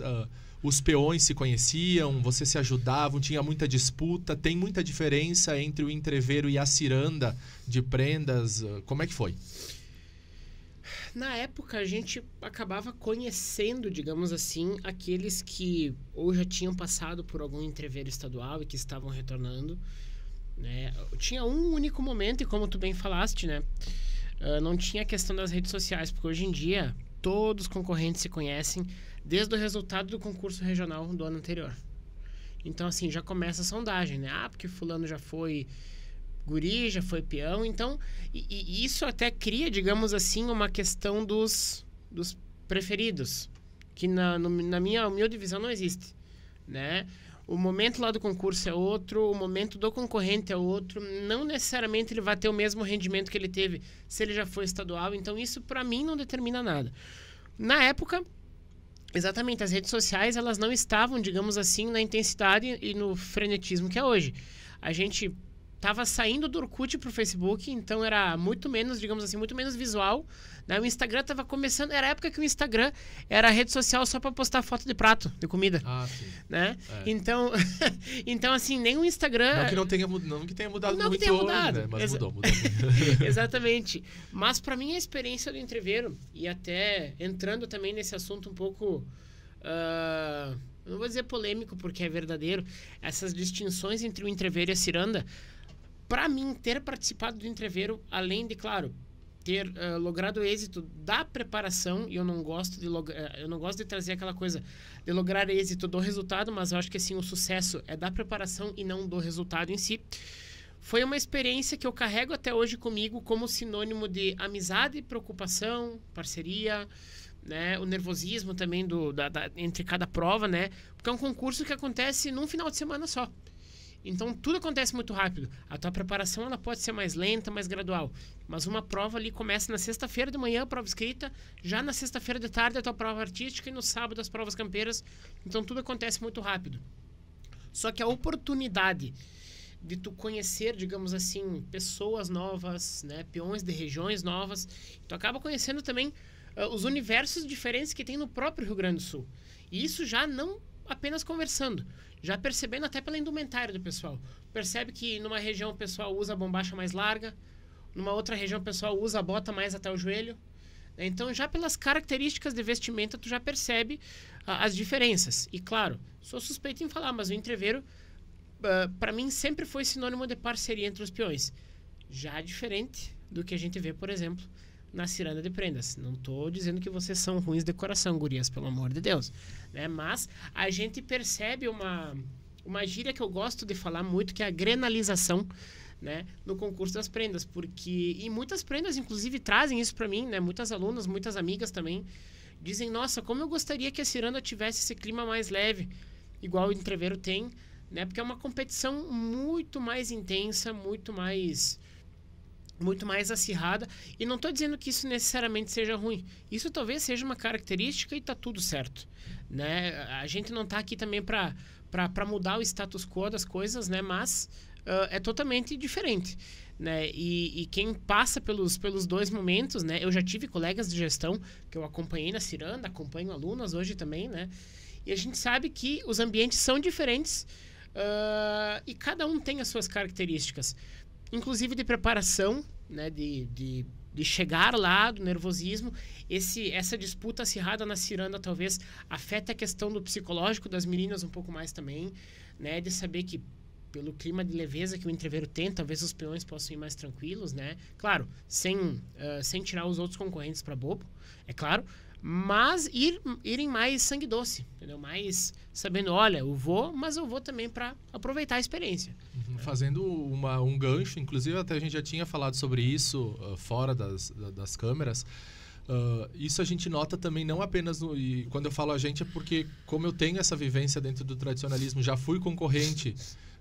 os peões se conheciam, vocês se ajudavam, tinha muita disputa, tem muita diferença entre o entreveiro e a ciranda de prendas, como é que foi? Na época a gente acabava conhecendo, digamos assim, aqueles que ou já tinham passado por algum entreveiro estadual e que estavam retornando, né? Tinha um único momento, e como tu bem falaste, né? Não tinha a questão das redes sociais, porque hoje em dia todos os concorrentes se conhecem desde o resultado do concurso regional do ano anterior. Então, assim, já começa a sondagem, né? Porque fulano já foi guri, já foi peão. Então, e isso até cria, digamos assim, uma questão dos preferidos, que na minha humilde visão não existe, né? O momento lá do concurso é outro, o momento do concorrente é outro. Não necessariamente ele vai ter o mesmo rendimento que ele teve se ele já foi estadual. Então, isso, para mim, não determina nada. Na época... Exatamente, as redes sociais, elas não estavam, digamos assim, na intensidade e no frenetismo que é hoje. A gente estava saindo do Orkut pro Facebook, então era muito menos, digamos assim, muito menos visual, né? O Instagram estava começando, era a época que o Instagram era a rede social só para postar foto de prato, de comida. Sim. Né? Então, assim, nem o Instagram... Não que tenha mudado não muito que tenha mudado, hoje, né? Mas mudou. Exatamente. Mas para mim a experiência do entreveiro, e até entrando também nesse assunto um pouco... eu não vou dizer polêmico, porque é verdadeiro, essas distinções entre o entreveiro e a ciranda, para mim, ter participado do entreveiro, além de, claro, ter logrado o êxito da preparação, e eu não gosto de trazer aquela coisa de lograr êxito do resultado, mas eu acho que assim, o sucesso é da preparação e não do resultado em si. Foi uma experiência que eu carrego até hoje comigo como sinônimo de amizade, preocupação, parceria, né? O nervosismo também entre cada prova, né? Porque é um concurso que acontece num final de semana só. Então, tudo acontece muito rápido. A tua preparação ela pode ser mais lenta, mais gradual. Mas uma prova ali começa na sexta-feira de manhã, a prova escrita. Já na sexta-feira de tarde, a tua prova artística. E no sábado, as provas campeiras. Então, tudo acontece muito rápido. Só que a oportunidade de tu conhecer, digamos assim, pessoas novas, né? Peões de regiões novas. Tu acaba conhecendo também os universos diferentes que tem no próprio Rio Grande do Sul. E isso já não apenas conversando. Já percebendo até pela indumentária do pessoal. Percebe que numa região o pessoal usa a bombacha mais larga, numa outra região o pessoal usa a bota mais até o joelho. Então, já pelas características de vestimenta, tu já percebe as diferenças. E, claro, sou suspeito em falar, mas o entreveiro, para mim, sempre foi sinônimo de parceria entre os peões. Já diferente do que a gente vê, por exemplo, na ciranda de prendas. Não estou dizendo que vocês são ruins de coração, gurias, pelo amor de Deus, né? Mas a gente percebe uma gíria que eu gosto de falar muito, que é a grenalização, né, no concurso das prendas, porque e muitas prendas inclusive trazem isso para mim, né? Muitas alunas, muitas amigas também dizem: nossa, como eu gostaria que a ciranda tivesse esse clima mais leve, igual o entreveiro tem, né? Porque é uma competição muito mais intensa, muito mais muito mais acirrada. E não estou dizendo que isso necessariamente seja ruim. Isso talvez seja uma característica e está tudo certo, né? A gente não está aqui também para mudar o status quo das coisas, né? Mas é totalmente diferente, né? E quem passa pelos dois momentos, né? Eu já tive colegas de gestão que eu acompanhei na Ciranda, acompanho alunas hoje também, né? E a gente sabe que os ambientes são diferentes e cada um tem as suas características, inclusive de preparação, né? De chegar lá, do nervosismo. Essa disputa acirrada na Ciranda talvez afeta a questão do psicológico das meninas um pouco mais também, né? De saber que pelo clima de leveza que o entreveiro tem, talvez os peões possam ir mais tranquilos, né? Claro, sem tirar os outros concorrentes para bobo, é claro, mas irem mais sangue doce, entendeu? Mais sabendo, olha, eu vou, mas eu vou também para aproveitar a experiência. Fazendo um gancho, inclusive até a gente já tinha falado sobre isso fora das câmeras. Isso a gente nota também não apenas e quando eu falo a gente é porque como eu tenho essa vivência dentro do tradicionalismo, já fui concorrente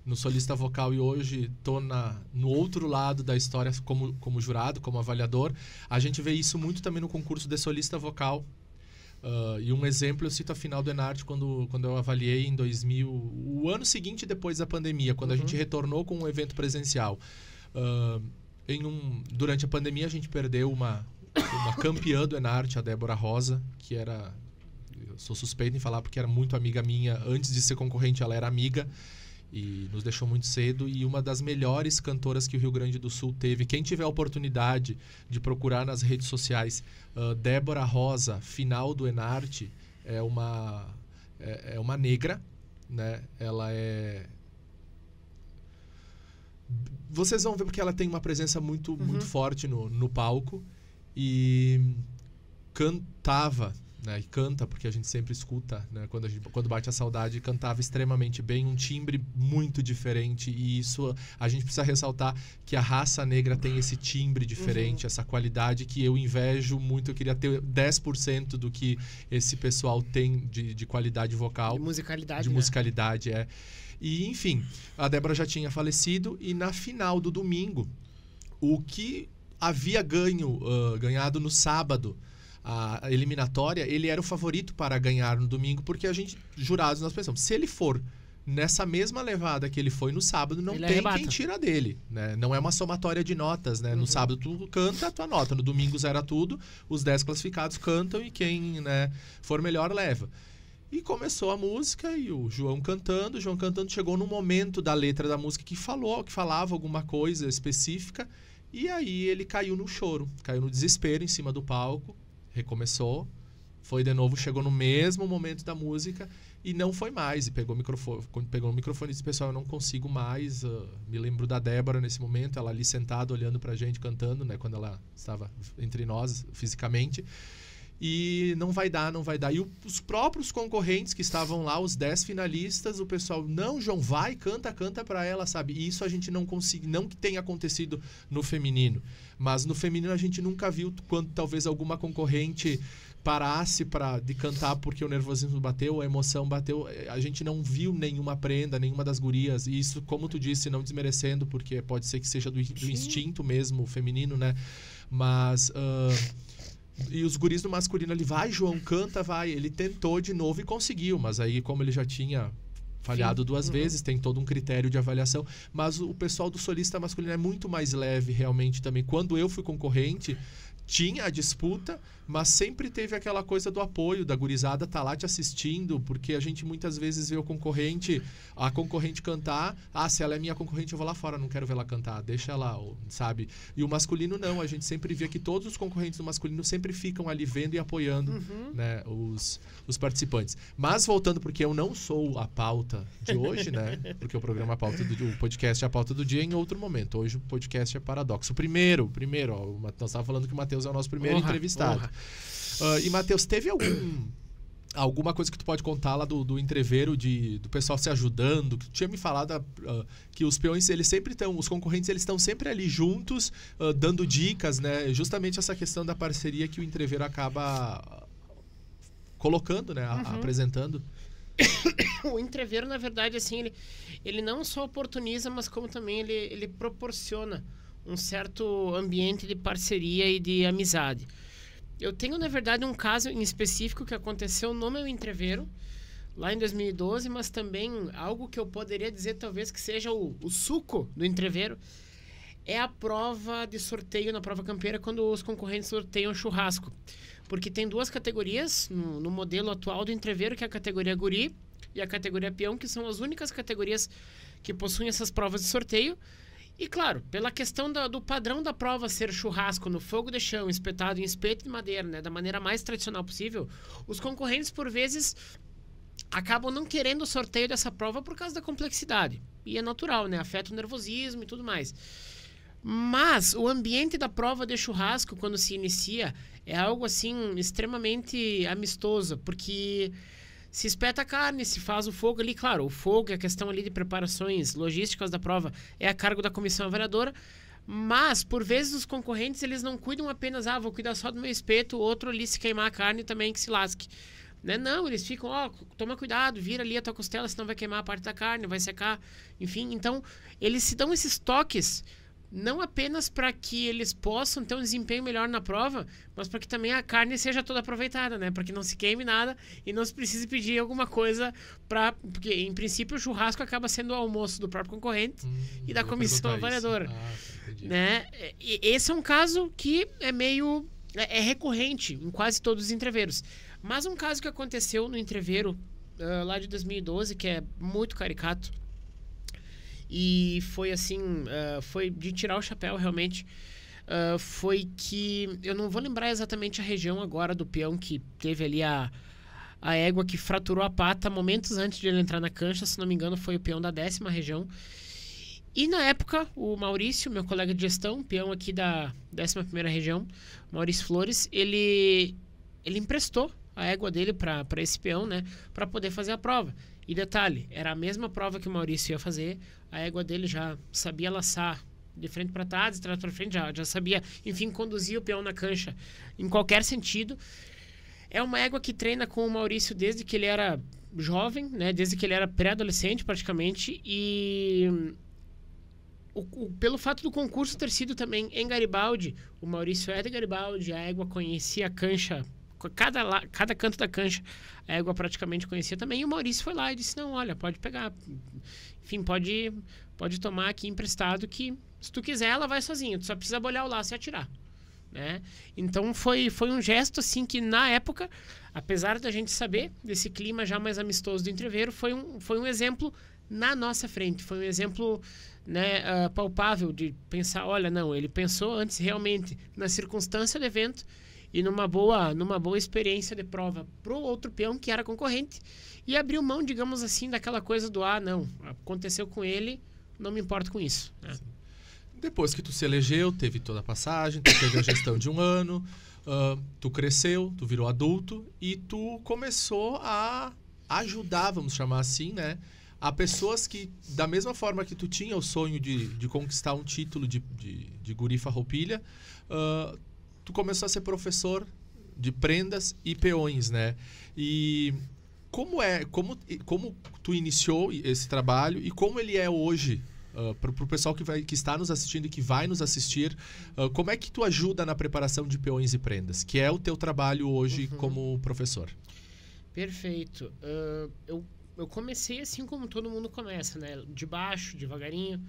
no solista vocal e hoje estou no outro lado da história como jurado, como avaliador. A gente vê isso muito também no concurso de solista vocal. E um exemplo, eu cito a final do Enarte, quando eu avaliei em 2000, o ano seguinte depois da pandemia, quando a gente retornou com um evento presencial. Durante a pandemia, a gente perdeu uma campeã do Enarte, a Débora Rosa, que era... Eu sou suspeito em falar porque era muito amiga minha. Antes de ser concorrente, ela era amiga. E nos deixou muito cedo, e uma das melhores cantoras que o Rio Grande do Sul teve. Quem tiver a oportunidade de procurar nas redes sociais, Débora Rosa, final do Enarte, é uma negra, né? Ela é... Vocês vão ver porque ela tem uma presença muito forte no palco, e cantava... Né, e canta, porque a gente sempre escuta, né, quando bate a saudade, cantava extremamente bem, um timbre muito diferente, e isso a gente precisa ressaltar que a raça negra tem esse timbre diferente, essa qualidade que eu invejo muito. Eu queria ter 10% do que esse pessoal tem de qualidade vocal. De musicalidade. De musicalidade, é. E, enfim, a Débora já tinha falecido, e na final do domingo, o que havia ganhado no sábado, a eliminatória, ele era o favorito para ganhar no domingo, porque a gente, jurados, nós pensamos, se ele for nessa mesma levada que ele foi no sábado, não tem quem tira dele, né? Não é uma somatória de notas, né? No sábado tu canta a tua nota, no domingo zera tudo, os 10 classificados cantam e quem, né, for melhor leva. E começou a música e o João cantando, chegou no momento da letra da música que falava alguma coisa específica, e aí ele caiu no choro, caiu no desespero em cima do palco. Recomeçou, foi de novo, chegou no mesmo momento da música e não foi mais. E pegou o microfone e disse, pessoal, eu não consigo mais. Me lembro da Débora nesse momento, ela ali sentada, olhando pra gente, cantando, né, quando ela estava entre nós, fisicamente. E não vai dar. E os próprios concorrentes que estavam lá, os 10 finalistas, o pessoal, não, João, vai, canta pra ela, sabe? E isso a gente não consegue, não que tenha acontecido no feminino, mas no feminino a gente nunca viu quando talvez alguma concorrente parasse de cantar porque o nervosismo bateu, a emoção bateu. A gente não viu nenhuma prenda, nenhuma das gurias. E isso, como tu disse, não desmerecendo, porque pode ser que seja do instinto mesmo feminino, né? Mas... E os guris do masculino ali, vai, João, canta, vai. Ele tentou de novo e conseguiu, mas aí como ele já tinha falhado duas vezes, tem todo um critério de avaliação. Mas o pessoal do solista masculino é muito mais leve realmente também. Quando eu fui concorrente, tinha a disputa, mas sempre teve aquela coisa do apoio, da gurizada tá lá te assistindo, porque a gente muitas vezes vê a concorrente cantar, se ela é minha concorrente eu vou lá fora, não quero ver ela cantar, deixa ela, sabe? E o masculino não, a gente sempre vê que todos os concorrentes do masculino sempre ficam ali vendo e apoiando, né, os participantes. Mas voltando, porque eu não sou a pauta de hoje, né, porque o programa o podcast é a pauta do dia em outro momento. Hoje o podcast é Paradoxo. Primeiro, ó, nós estávamos falando que o Matheus é o nosso primeiro entrevistado. E, Matheus, teve alguma coisa que tu pode contar lá do entreveiro, do pessoal se ajudando? Tu tinha me falado que os peões, eles sempre estão, os concorrentes, eles estão sempre ali juntos, dando dicas, né? Justamente essa questão da parceria que o entreveiro acaba colocando, né? Apresentando. O entreveiro, na verdade, assim, ele não só oportuniza, mas como também ele proporciona um certo ambiente de parceria e de amizade. Eu tenho, na verdade, um caso em específico que aconteceu no meu entreveiro, lá em 2012, mas também algo que eu poderia dizer talvez que seja o suco do entreveiro, é a prova de sorteio na prova campeira, quando os concorrentes sorteiam churrasco. Porque tem duas categorias no modelo atual do entreveiro, que é a categoria guri e a categoria peão, que são as únicas categorias que possuem essas provas de sorteio. E claro, pela questão do padrão da prova ser churrasco no fogo de chão, espetado em espeto de madeira, né, da maneira mais tradicional possível, os concorrentes, por vezes, acabam não querendo o sorteio dessa prova por causa da complexidade. E é natural, né? Afeta o nervosismo e tudo mais. Mas o ambiente da prova de churrasco, quando se inicia, é algo assim extremamente amistoso, porque se espeta a carne, se faz o fogo ali, claro, o fogo e a questão ali de preparações logísticas da prova é a cargo da comissão avaliadora, mas por vezes os concorrentes eles não cuidam apenas, vou cuidar só do meu espeto, o outro ali se queimar a carne também que se lasque. Né? Não, eles ficam, toma cuidado, vira ali a tua costela, senão vai queimar a parte da carne, vai secar, enfim. Então, eles se dão esses toques, não apenas para que eles possam ter um desempenho melhor na prova, mas para que também a carne seja toda aproveitada, né? Para que não se queime nada e não se precise pedir alguma coisa porque, em princípio, o churrasco acaba sendo o almoço do próprio concorrente e da comissão avaliadora. Né? E esse é um caso que é meio... é recorrente em quase todos os entreveiros. Mas um caso que aconteceu no entreveiro lá de 2012, que é muito caricato, e foi assim, foi de tirar o chapéu realmente, foi que, eu não vou lembrar exatamente a região agora do peão que teve ali a égua que fraturou a pata momentos antes de ele entrar na cancha, se não me engano foi o peão da 10ª região. E na época, o Maurício, meu colega de gestão, peão aqui da 11ª região, Maurício Flores, ele emprestou a égua dele para esse peão, né, para poder fazer a prova. E detalhe, era a mesma prova que o Maurício ia fazer, a égua dele já sabia laçar de frente para trás, de trás para frente, já sabia, enfim, conduzir o peão na cancha em qualquer sentido. É uma égua que treina com o Maurício desde que ele era jovem, né, desde que ele era pré-adolescente praticamente, e pelo fato do concurso ter sido também em Garibaldi, o Maurício é de Garibaldi, a égua conhecia a cancha, cada canto da cancha a égua praticamente conhecia também, e o Maurício foi lá e disse, não, olha, pode pegar, enfim, pode tomar aqui emprestado, que se tu quiser ela vai sozinha, tu só precisa bolhar o laço e atirar, né? Então foi um gesto assim que na época, apesar da gente saber desse clima já mais amistoso do entreveiro, foi um exemplo na nossa frente, foi um exemplo, né, palpável de pensar, olha, não, ele pensou antes realmente na circunstância do evento e numa boa experiência de prova pro outro peão que era concorrente, e abriu mão, digamos assim, daquela coisa do não, aconteceu com ele, não me importo com isso, né? Depois que tu se elegeu, teve toda a passagem, tu teve a gestão de um ano, tu cresceu, tu virou adulto e tu começou a ajudar, vamos chamar assim, né, a pessoas que, da mesma forma que tu tinha o sonho de conquistar um título de guri farroupilha, tu começou a ser professor de prendas e peões, né? E como tu iniciou esse trabalho e como ele é hoje para o pessoal que está nos assistindo e que vai nos assistir, como é que tu ajuda na preparação de peões e prendas, que é o teu trabalho hoje como professor? Perfeito. Eu comecei assim como todo mundo começa, né? De baixo, devagarinho.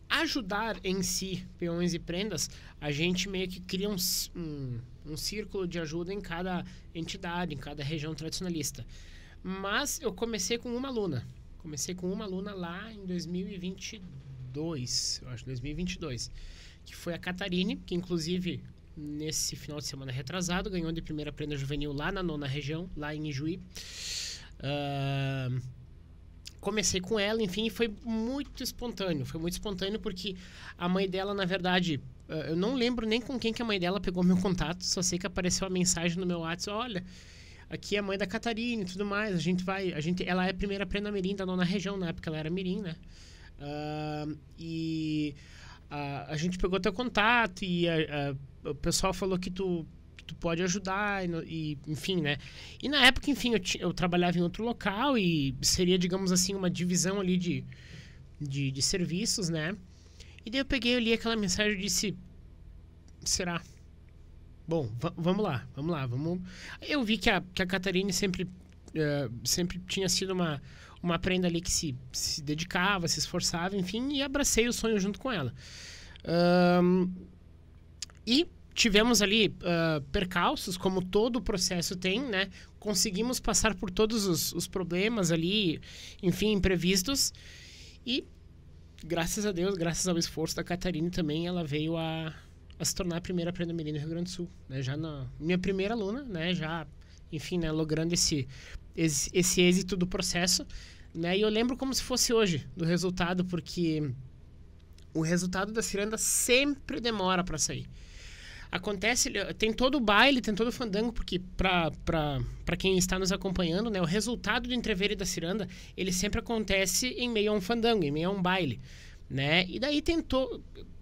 Ajudar em si peões e prendas, a gente meio que cria um círculo de ajuda em cada entidade, em cada região tradicionalista. Mas eu comecei com uma aluna. Comecei com uma aluna lá em 2022, eu acho, 2022. Que foi a Catarine, que inclusive nesse final de semana retrasado ganhou de primeira prenda juvenil lá na 9ª região, lá em Ijuí. Comecei com ela, enfim, e foi muito espontâneo. Foi muito espontâneo porque a mãe dela, na verdade, eu não lembro nem com quem que a mãe dela pegou meu contato, só sei que apareceu a mensagem no meu WhatsApp, olha, aqui é a mãe da Catarine e tudo mais, ela é a primeira prenda mirim da 9ª região, na época ela era mirim, né? E a gente pegou teu contato e o pessoal falou que tu pode ajudar, e enfim, né? E na época, enfim, eu trabalhava em outro local e seria, digamos assim, uma divisão ali de serviços, né? E daí eu peguei, eu li aquela mensagem e disse, será? Bom, vamos lá. Eu vi que a Catarine sempre tinha sido uma prenda ali que se dedicava, se esforçava, enfim, e abracei o sonho junto com ela. E tivemos ali percalços, como todo o processo tem, né? Conseguimos passar por todos os problemas ali, enfim, imprevistos. E, graças a Deus, graças ao esforço da Catarine também, ela veio a se tornar a primeira Prenda Mirim no Rio Grande do Sul, né? Já na minha primeira aluna, né? Já, enfim, né? Logrando esse êxito do processo, né? E eu lembro como se fosse hoje do resultado, porque o resultado da ciranda sempre demora para sair. Acontece, tem todo o baile, tem todo o fandango, porque para quem está nos acompanhando, né, o resultado do entreveiro e da ciranda, ele sempre acontece em meio a um fandango, em meio a um baile, né? E daí o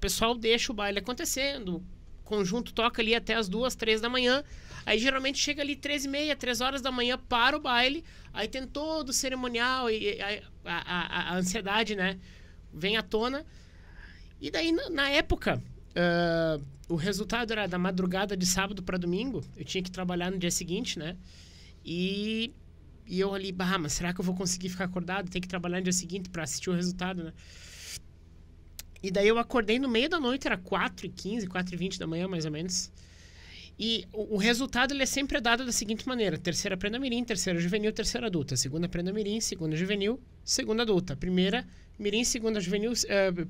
pessoal deixa o baile acontecendo, o conjunto toca ali até as 2, 3 da manhã, aí geralmente chega ali 3h30, 3 horas da manhã para o baile, aí tem todo o cerimonial e a ansiedade, né, vem à tona. E daí, na época, o resultado era da madrugada de sábado para domingo. Eu tinha que trabalhar no dia seguinte, né? E eu ali, mas será que eu vou conseguir ficar acordado? Tem que trabalhar no dia seguinte para assistir o resultado, né? E daí eu acordei no meio da noite, era 4h15, 4h20 da manhã, mais ou menos. E o resultado, ele é sempre dado da seguinte maneira: terceira Prenda Mirim, terceira Juvenil, terceira Adulta. Segunda Prenda Mirim, segunda Juvenil, segunda Adulta. Primeira Mirim, segunda Juvenil,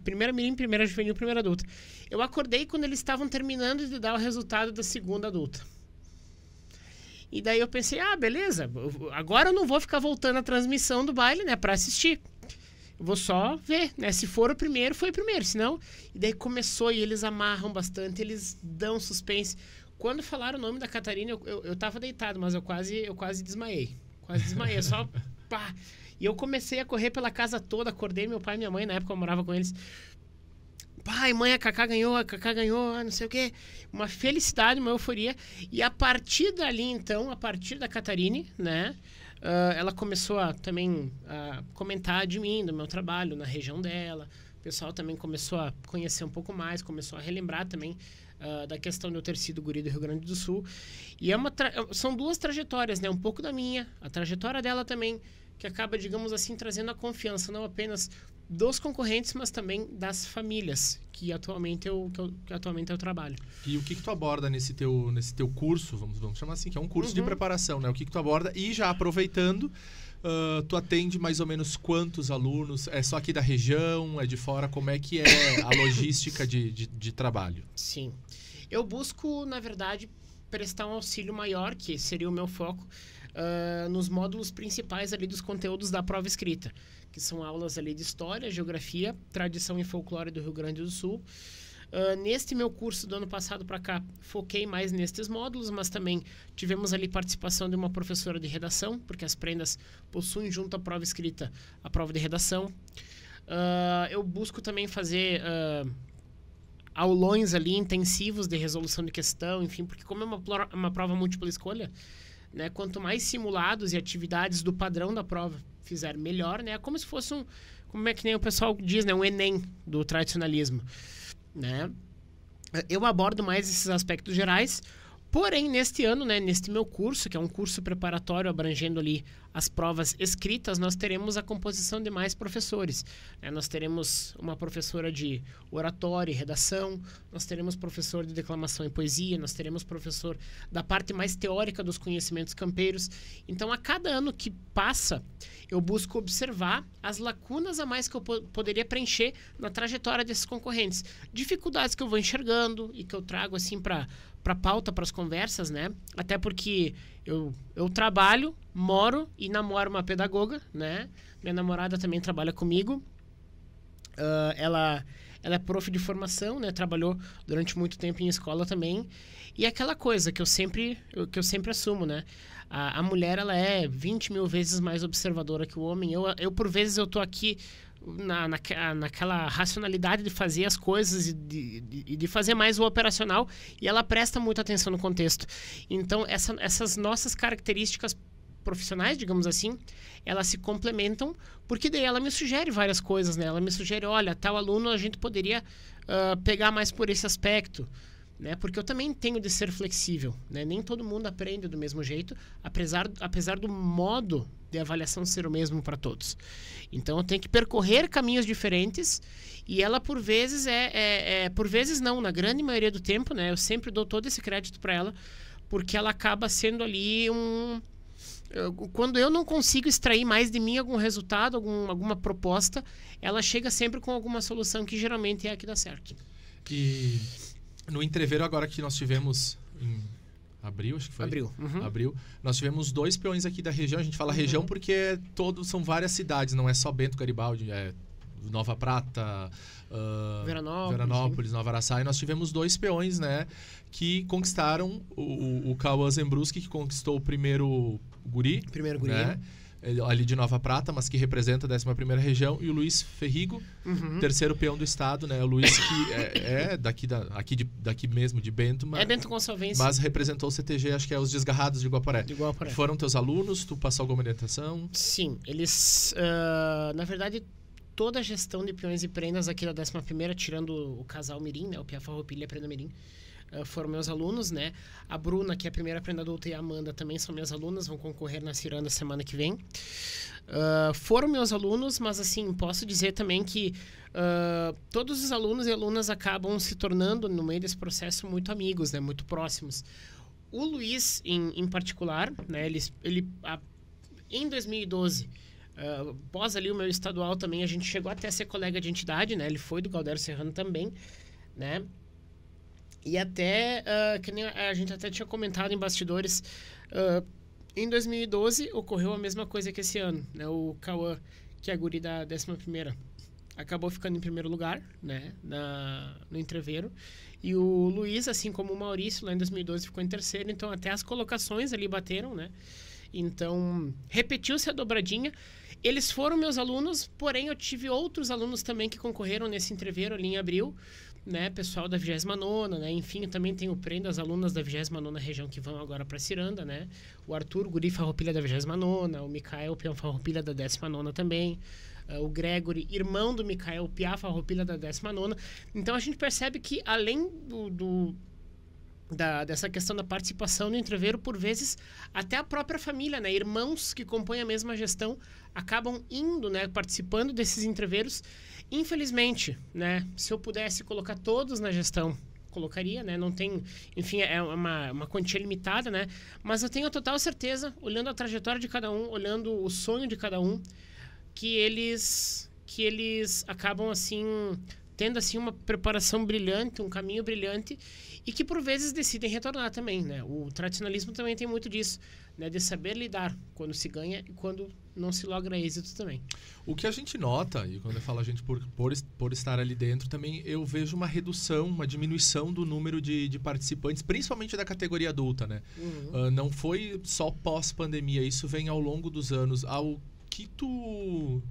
primeira Mirim, primeira Juvenil, primeira Adulta. Eu acordei quando eles estavam terminando de dar o resultado da segunda Adulta. E daí eu pensei, beleza, agora eu não vou ficar voltando a transmissão do baile, né, pra assistir. Eu vou só ver, né, se for o primeiro, foi o primeiro, senão... E daí começou, e eles amarram bastante, eles dão suspense. Quando falaram o nome da Catarina, eu tava deitado, mas eu quase desmaiei. Quase desmaiei, só pá. E eu comecei a correr pela casa toda, acordei meu pai e minha mãe, na época eu morava com eles. Pai, mãe, a Cacá ganhou, não sei o quê. Uma felicidade, uma euforia. E a partir dali, então, a partir da Catarine, né, ela começou a também a comentar de mim, do meu trabalho na região dela. O pessoal também começou a conhecer um pouco mais, começou a relembrar também da questão de eu ter sido guri do Rio Grande do Sul. E são duas trajetórias, né? Um pouco da minha, a trajetória dela também, que acaba, digamos assim, trazendo a confiança, não apenas dos concorrentes, mas também das famílias, que atualmente eu trabalho. E o que tu aborda nesse teu curso, vamos chamar assim, que é um curso de preparação, né? O que tu aborda? E já aproveitando, tu atende mais ou menos quantos alunos? É só aqui da região? É de fora? Como é que é a logística de trabalho? Sim. Eu busco, na verdade, prestar um auxílio maior, que seria o meu foco, nos módulos principais ali dos conteúdos da prova escrita, que são aulas ali de História, Geografia, Tradição e Folclore do Rio Grande do Sul. Neste meu curso do ano passado para cá, foquei mais nestes módulos, mas também tivemos ali participação de uma professora de redação, porque as prendas possuem junto à prova escrita a prova de redação. Eu busco também fazer aulões ali intensivos de resolução de questão, enfim, porque como é uma prova múltipla escolha, né, quanto mais simulados e atividades do padrão da prova fizer, melhor, né? É como se fosse como é que nem o pessoal diz, né, um Enem do tradicionalismo, né? Eu abordo mais esses aspectos gerais, porém, neste ano, né, neste meu curso, que é um curso preparatório abrangendo ali as provas escritas, nós teremos a composição de mais professores, né? Nós teremos uma professora de oratória e redação, nós teremos professor de declamação e poesia, nós teremos professor da parte mais teórica dos conhecimentos campeiros. Então, a cada ano que passa, eu busco observar as lacunas a mais que eu poderia preencher na trajetória desses concorrentes. Dificuldades que eu vou enxergando e que eu trago assim para pauta, para as conversas, né? Até porque eu trabalho, moro e namoro uma pedagoga, né? Minha namorada também trabalha comigo. Ela é prof de formação, né? Trabalhou durante muito tempo em escola também. E aquela coisa que eu sempre assumo, né? A mulher, ela é 20 mil vezes mais observadora que o homem. Eu por vezes, eu tô aqui naquela racionalidade de fazer as coisas e de fazer mais o operacional, e ela presta muita atenção no contexto. Então, essas nossas características profissionais, digamos assim, elas se complementam, porque daí ela me sugere várias coisas, né? Ela me sugere, olha, tal aluno a gente poderia pegar mais por esse aspecto, né? Porque eu também tenho de ser flexível, né? Nem todo mundo aprende do mesmo jeito, apesar do modo de avaliação ser o mesmo para todos. Então eu tenho que percorrer caminhos diferentes, e ela por vezes por vezes não, na grande maioria do tempo, né? Eu sempre dou todo esse crédito para ela, porque ela acaba sendo ali quando eu não consigo extrair mais de mim algum resultado, alguma proposta, ela chega sempre com alguma solução que geralmente é a que dá certo. E no entreveiro agora que nós tivemos em abril, acho que foi? Abril. Uhum. Abril. Nós tivemos 2 peões aqui da região. A gente fala região porque são várias cidades, não é só Bento Garibaldi, é Nova Prata, Veranópolis, Nova Araçá. E nós tivemos 2 peões, né, que conquistaram o Cauã Zembruski, que conquistou o primeiro guri. Né? Ali de Nova Prata, mas que representa a 11ª região, e o Luiz Ferrigo, terceiro peão do estado, né? O Luiz que é daqui mesmo, de Bento, mas, Bento Gonçalves, mas representou o CTG, acho que é os Desgarrados de Guaporé. Foram teus alunos? Tu passou alguma orientação? Sim, eles, na verdade, toda a gestão de peões e prendas aqui da 11ª, tirando o casal Mirim, né? O Pia Farroupilha e a Prenda Mirim, foram meus alunos, né? A Bruna, que é a primeira prenda adulta, e a Amanda também são minhas alunas, vão concorrer na Ciranda semana que vem. Foram meus alunos, mas assim, posso dizer também que todos os alunos e alunas acabam se tornando, no meio desse processo, muito amigos, né? Muito próximos. O Luiz, em particular, né? Em 2012, após ali o meu estadual também, a gente chegou até a ser colega de entidade, né? Ele foi do Galdério Serrano também, né? E até, que nem a gente até tinha comentado em bastidores, em 2012 ocorreu a mesma coisa que esse ano, né? O Cauã, que é a guri da 11ª, acabou ficando em primeiro lugar, né? No entreveiro. E o Luiz, assim como o Maurício, lá em 2012 ficou em terceiro. Então até as colocações ali bateram, né? Então repetiu-se a dobradinha. Eles foram meus alunos, porém eu tive outros alunos também que concorreram nesse entreveiro ali em abril, né, pessoal da 29ª, né, enfim, eu também tenho prenda as alunas da 29ª região que vão agora para Ciranda, né, o Arthur, guri Farroupilha da 29ª, o Micael, peão Farroupilha da 19ª também, o Gregory, irmão do Micael, Pia Farroupilha da 19ª. Então a gente percebe que além dessa questão da participação no entreveiro, por vezes até a própria família, né, irmãos que compõem a mesma gestão acabam indo, né, participando desses entreveiros. Infelizmente, né, se eu pudesse colocar todos na gestão, colocaria, né, não tem, enfim, é uma quantia limitada, né, mas eu tenho total certeza, olhando a trajetória de cada um, olhando o sonho de cada um, que eles acabam assim tendo assim uma preparação brilhante, um caminho brilhante, e que por vezes decidem retornar também, né? O tradicionalismo também tem muito disso, né? De saber lidar quando se ganha e quando não se logra êxito também. O que a gente nota, e quando eu falo a gente por estar ali dentro também, eu vejo uma redução, uma diminuição do número de participantes, principalmente da categoria adulta, né? Não foi só pós-pandemia, isso vem ao longo dos anos. Ao que tu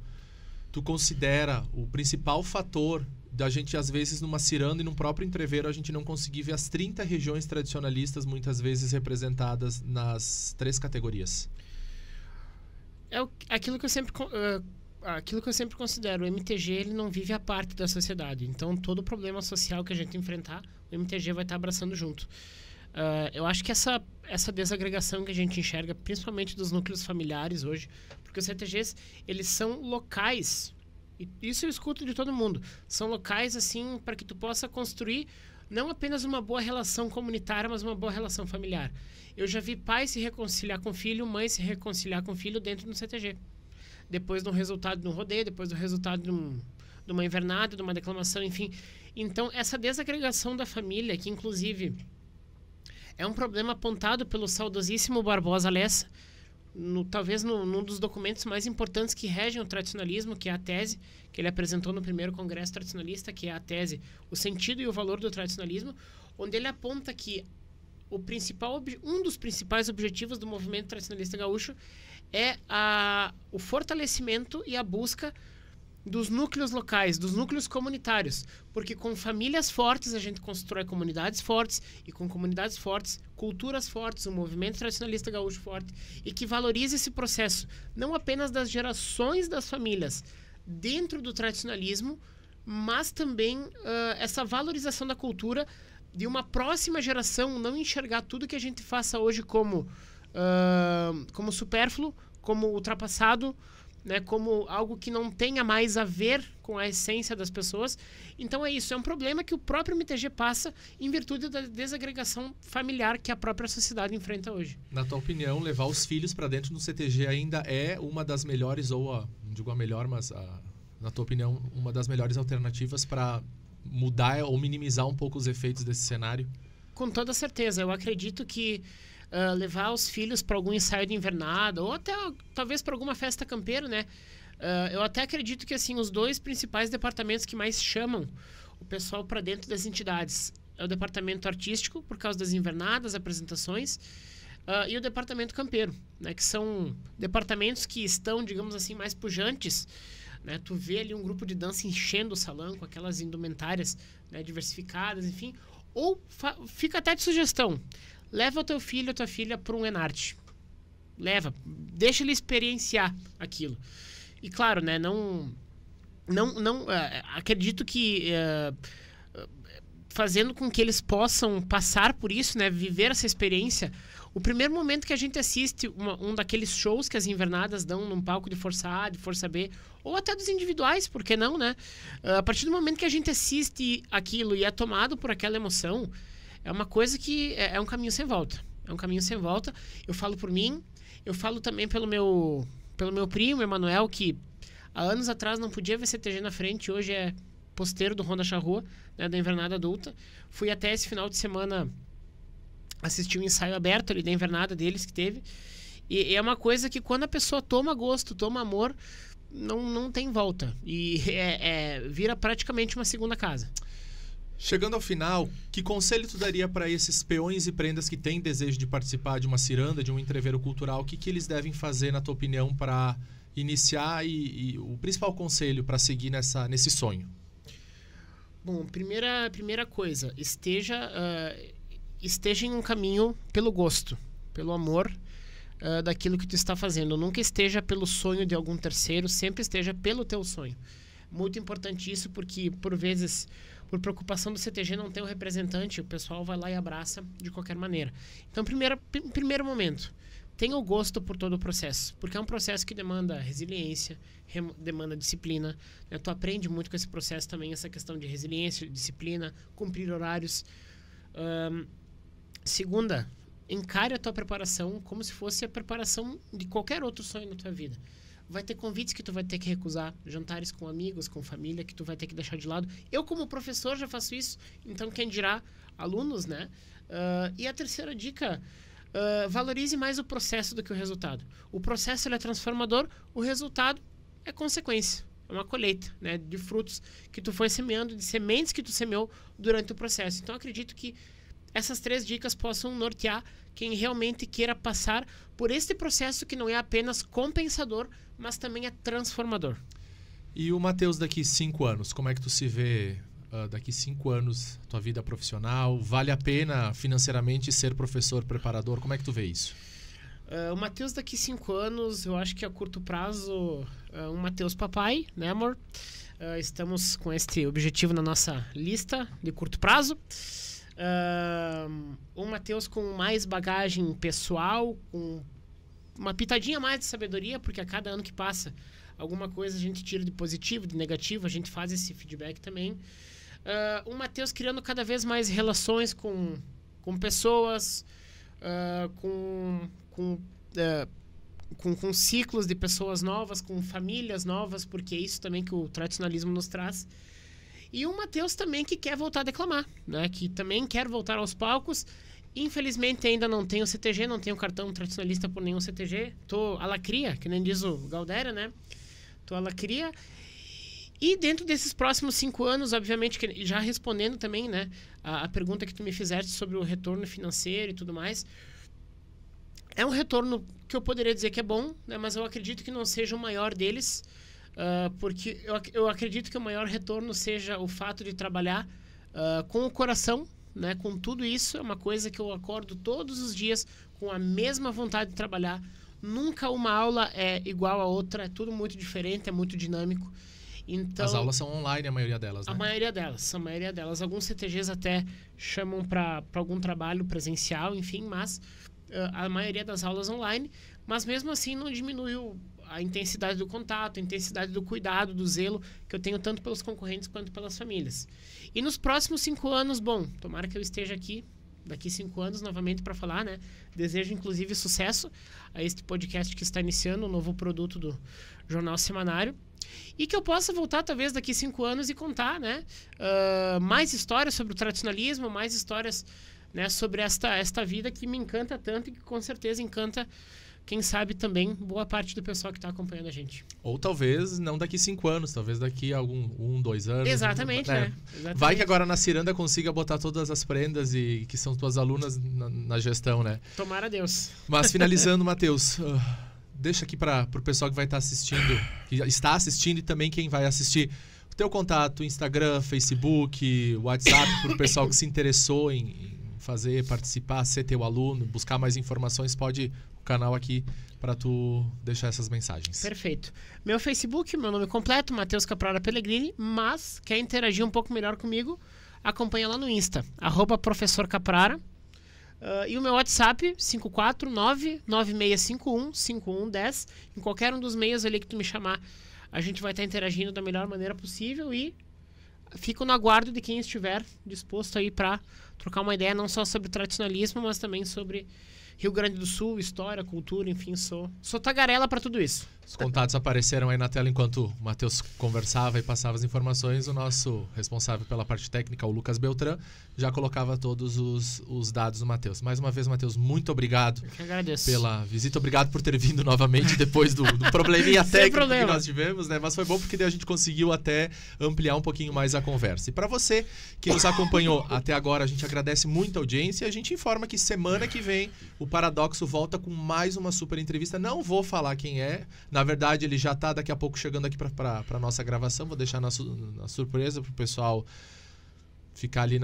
considera o principal fator da gente, às vezes, numa ciranda e num próprio entreveiro, a gente não conseguir ver as 30 regiões tradicionalistas, muitas vezes representadas nas 3 categorias? Aquilo que eu sempre considero, o MTG ele não vive a parte da sociedade. Então, todo problema social que a gente enfrentar, o MTG vai estar abraçando junto. Eu acho que essa desagregação que a gente enxerga, principalmente dos núcleos familiares hoje, porque os CTGs, eles são locais, e isso eu escuto de todo mundo, são locais assim para que tu possa construir não apenas uma boa relação comunitária, mas uma boa relação familiar. Eu já vi pai se reconciliar com filho, mãe se reconciliar com filho dentro do CTG. Depois do resultado de um rodeio, depois do resultado de uma invernada, de uma declamação, enfim. Então, essa desagregação da família, que inclusive é um problema apontado pelo saudosíssimo Barbosa Lessa, talvez num dos documentos mais importantes que regem o tradicionalismo, que é a tese que ele apresentou no primeiro congresso tradicionalista, que é a tese O Sentido e o Valor do Tradicionalismo, onde ele aponta que um dos principais objetivos do movimento tradicionalista gaúcho é o fortalecimento e a busca dos núcleos locais, dos núcleos comunitários, porque com famílias fortes a gente constrói comunidades fortes, e com comunidades fortes, culturas fortes, um movimento tradicionalista gaúcho forte, e que valorize esse processo, não apenas das gerações das famílias dentro do tradicionalismo, mas também essa valorização da cultura de uma próxima geração, não enxergar tudo que a gente faça hoje como supérfluo, como ultrapassado, né, como algo que não tenha mais a ver com a essência das pessoas. Então é isso, é um problema que o próprio MTG passa em virtude da desagregação familiar que a própria sociedade enfrenta hoje. Na tua opinião, levar os filhos para dentro do CTG ainda é uma das melhores, não digo a melhor, mas na tua opinião, uma das melhores alternativas para mudar ou minimizar um pouco os efeitos desse cenário? Com toda certeza, eu acredito que levar os filhos para algum ensaio de invernada ou até talvez para alguma festa campeira, né? Eu até acredito que assim os dois principais departamentos que mais chamam o pessoal para dentro das entidades é o departamento artístico, por causa das invernadas, apresentações, e o departamento campeiro, né? Que são departamentos que estão, digamos assim, mais pujantes, né? Tu vê ali um grupo de dança enchendo o salão com aquelas indumentárias, né, diversificadas, enfim. Ou fica até de sugestão. Leva o teu filho ou tua filha para um Enarte. Leva. Deixa ele experienciar aquilo. E claro, né, acredito que fazendo com que eles possam passar por isso, né, viver essa experiência, o primeiro momento que a gente assiste um daqueles shows que as invernadas dão num palco de Força A, de Força B, ou até dos individuais, por que não, né? A partir do momento que a gente assiste aquilo e é tomado por aquela emoção, é uma coisa que é um caminho sem volta. É um caminho sem volta. Eu falo por mim, eu falo também pelo meu primo, Emanuel, que há anos atrás não podia ver CTG na frente, hoje é posteiro do Ronda Charrua, né, da invernada adulta. Fui até esse final de semana assistir um ensaio aberto ali da invernada deles que teve. E é uma coisa que quando a pessoa toma gosto, toma amor, não tem volta. E vira praticamente uma segunda casa. Chegando ao final, que conselho tu daria para esses peões e prendas que têm desejo de participar de uma ciranda, de um entreveiro cultural? O que eles devem fazer, na tua opinião, para iniciar e o principal conselho para seguir nesse sonho? Bom, primeira coisa, esteja em um caminho pelo gosto, pelo amor daquilo que tu está fazendo. Nunca esteja pelo sonho de algum terceiro, sempre esteja pelo teu sonho. Muito importante isso, porque por vezes, por preocupação do CTG não ter um representante, o pessoal vai lá e abraça de qualquer maneira. Então, primeiro momento, tenha o gosto por todo o processo, porque é um processo que demanda resiliência, demanda disciplina, né? Tu aprende muito com esse processo também, essa questão de resiliência, disciplina, cumprir horários. Segunda, encare a tua preparação como se fosse a preparação de qualquer outro sonho na tua vida. Vai ter convites que tu vai ter que recusar, jantares com amigos, com família, que tu vai ter que deixar de lado. Eu, como professor, já faço isso, então quem dirá alunos, né? E a terceira dica, valorize mais o processo do que o resultado. O processo ele é transformador, o resultado é consequência. É uma colheita, né, de frutos que tu foi semeando, de sementes que tu semeou durante o processo. Então, acredito que essas 3 dicas possam nortear quem realmente queira passar por este processo que não é apenas compensador, mas também é transformador. E o Matheus daqui 5 anos, como é que tu se vê daqui 5 anos, tua vida profissional? Vale a pena financeiramente ser professor, preparador? Como é que tu vê isso? O Matheus daqui 5 anos, eu acho que a curto prazo, um Matheus papai, né, amor? Estamos com este objetivo na nossa lista de curto prazo. Um Matheus com mais bagagem pessoal, com uma pitadinha mais de sabedoria, porque a cada ano que passa, alguma coisa a gente tira de positivo, de negativo, a gente faz esse feedback também. Um Matheus criando cada vez mais relações com pessoas, com ciclos de pessoas novas, com famílias novas, porque é isso também que o tradicionalismo nos traz. E o Matheus também que quer voltar a declamar, né? Que também quer voltar aos palcos. Infelizmente ainda não tenho CTG, não tenho cartão tradicionalista por nenhum CTG. Tô à la cria, que nem diz o Galdéria, né? Tô à la cria. E dentro desses próximos 5 anos, obviamente, que já respondendo também, né? A pergunta que tu me fizeste sobre o retorno financeiro e tudo mais. É um retorno que eu poderia dizer que é bom, né? Mas eu acredito que não seja o maior deles. porque eu acredito que o maior retorno seja o fato de trabalhar com o coração, né? Com tudo isso, é uma coisa que eu acordo todos os dias com a mesma vontade de trabalhar. Nunca uma aula é igual a outra, é tudo muito diferente, é muito dinâmico. Então, as aulas são online, a maioria delas, né? A maioria delas. Alguns CTGs até chamam para algum trabalho presencial, enfim, mas a maioria das aulas online. Mas mesmo assim não diminui a intensidade do contato, a intensidade do cuidado, do zelo que eu tenho tanto pelos concorrentes quanto pelas famílias. E nos próximos 5 anos, bom, tomara que eu esteja aqui daqui 5 anos novamente para falar, né? Desejo inclusive sucesso a este podcast que está iniciando, um novo produto do Jornal Semanário. E que eu possa voltar talvez daqui 5 anos e contar, né? Mais histórias sobre o tradicionalismo, mais histórias, né, sobre esta vida que me encanta tanto e que com certeza encanta, quem sabe também, boa parte do pessoal que está acompanhando a gente. Ou talvez não daqui 5 anos, talvez daqui a 2 anos. Exatamente, né? Exatamente. Vai que agora na Ciranda consiga botar todas as prendas e que são tuas alunas na gestão, né? Tomara a Deus. Mas finalizando, Matheus, deixa aqui para o pessoal que vai estar assistindo, que está assistindo e também quem vai assistir, o teu contato, Instagram, Facebook, WhatsApp, para o pessoal que se interessou em fazer, participar, ser teu aluno, buscar mais informações, pode o canal aqui para tu deixar essas mensagens. Perfeito. Meu Facebook, meu nome completo, Matheus Caprara Pellegrini, mas quer interagir um pouco melhor comigo, acompanha lá no Insta, @professorcaprara. E o meu WhatsApp, 549-9651-5110. Em qualquer um dos meios ali que tu me chamar, a gente vai estar interagindo da melhor maneira possível e fico no aguardo de quem estiver disposto aí para trocar uma ideia não só sobre tradicionalismo, mas também sobre Rio Grande do Sul, história, cultura, enfim, sou tagarela para tudo isso. Os contatos apareceram aí na tela enquanto o Matheus conversava e passava as informações. O nosso responsável pela parte técnica, o Lucas Beltrán, já colocava todos os dados do Matheus. Mais uma vez, Matheus, muito obrigado. Eu que agradeço pela visita. Obrigado por ter vindo novamente depois do probleminha técnico que nós tivemos, né? Mas foi bom porque daí a gente conseguiu até ampliar um pouquinho mais a conversa. E para você que nos acompanhou até agora, a gente agradece muito a audiência e a gente informa que semana que vem o Paradoxo volta com mais uma super entrevista. Não vou falar quem é. Na verdade, ele já está daqui a pouco chegando aqui para a nossa gravação. Vou deixar na surpresa para o pessoal ficar ali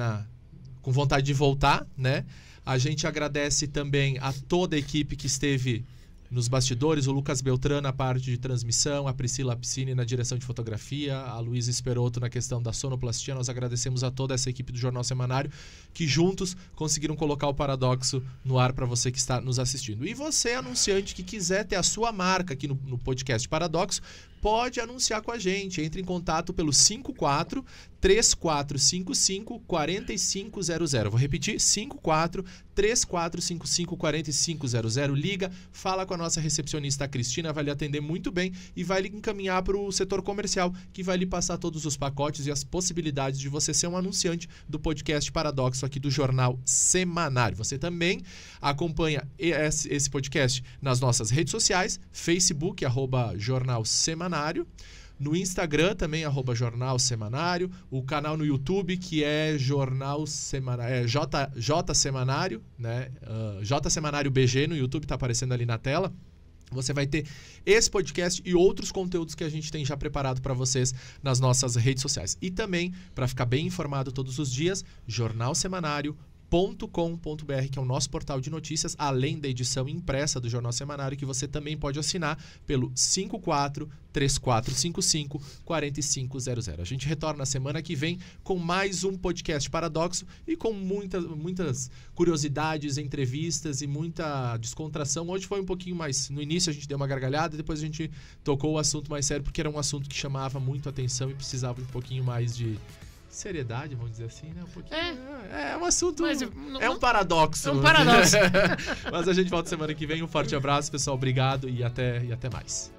com vontade de voltar, né? A gente agradece também a toda a equipe que esteve nos bastidores, o Lucas Beltrán na parte de transmissão, a Priscila Piscine na direção de fotografia, a Luísa Esperotto na questão da sonoplastia. Nós agradecemos a toda essa equipe do Jornal Semanário que juntos conseguiram colocar o Paradoxo no ar para você que está nos assistindo. E você, anunciante, que quiser ter a sua marca aqui no podcast Paradoxo, pode anunciar com a gente. Entre em contato pelo 54-3455-4500. Vou repetir, 54-3455-4500. Liga, fala com a nossa recepcionista, a Cristina, vai lhe atender muito bem e vai lhe encaminhar para o setor comercial, que vai lhe passar todos os pacotes e as possibilidades de você ser um anunciante do podcast Paradoxo aqui do Jornal Semanário. Você também acompanha esse podcast nas nossas redes sociais, Facebook, @Jornal Semanário, no Instagram também, @Jornal Semanário, o canal no YouTube que é Jornal Semanário, J Semanário, né? J Semanário BG no YouTube, está aparecendo ali na tela. Você vai ter esse podcast e outros conteúdos que a gente tem já preparado para vocês nas nossas redes sociais. E também, para ficar bem informado todos os dias, jornalsemanário.com.br, que é o nosso portal de notícias, além da edição impressa do Jornal Semanário, que você também pode assinar pelo 54-3455-4500. A gente retorna na semana que vem com mais um podcast Paradoxo e com muitas curiosidades, entrevistas e muita descontração. Hoje foi um pouquinho mais... No início a gente deu uma gargalhada, depois a gente tocou o assunto mais sério, porque era um assunto que chamava muito atenção e precisava um pouquinho mais de seriedade, vamos dizer assim, né? Um pouquinho, é um assunto... Mas, é um paradoxo. É um paradoxo. Mas a gente volta semana que vem. Um forte abraço, pessoal. Obrigado e até mais.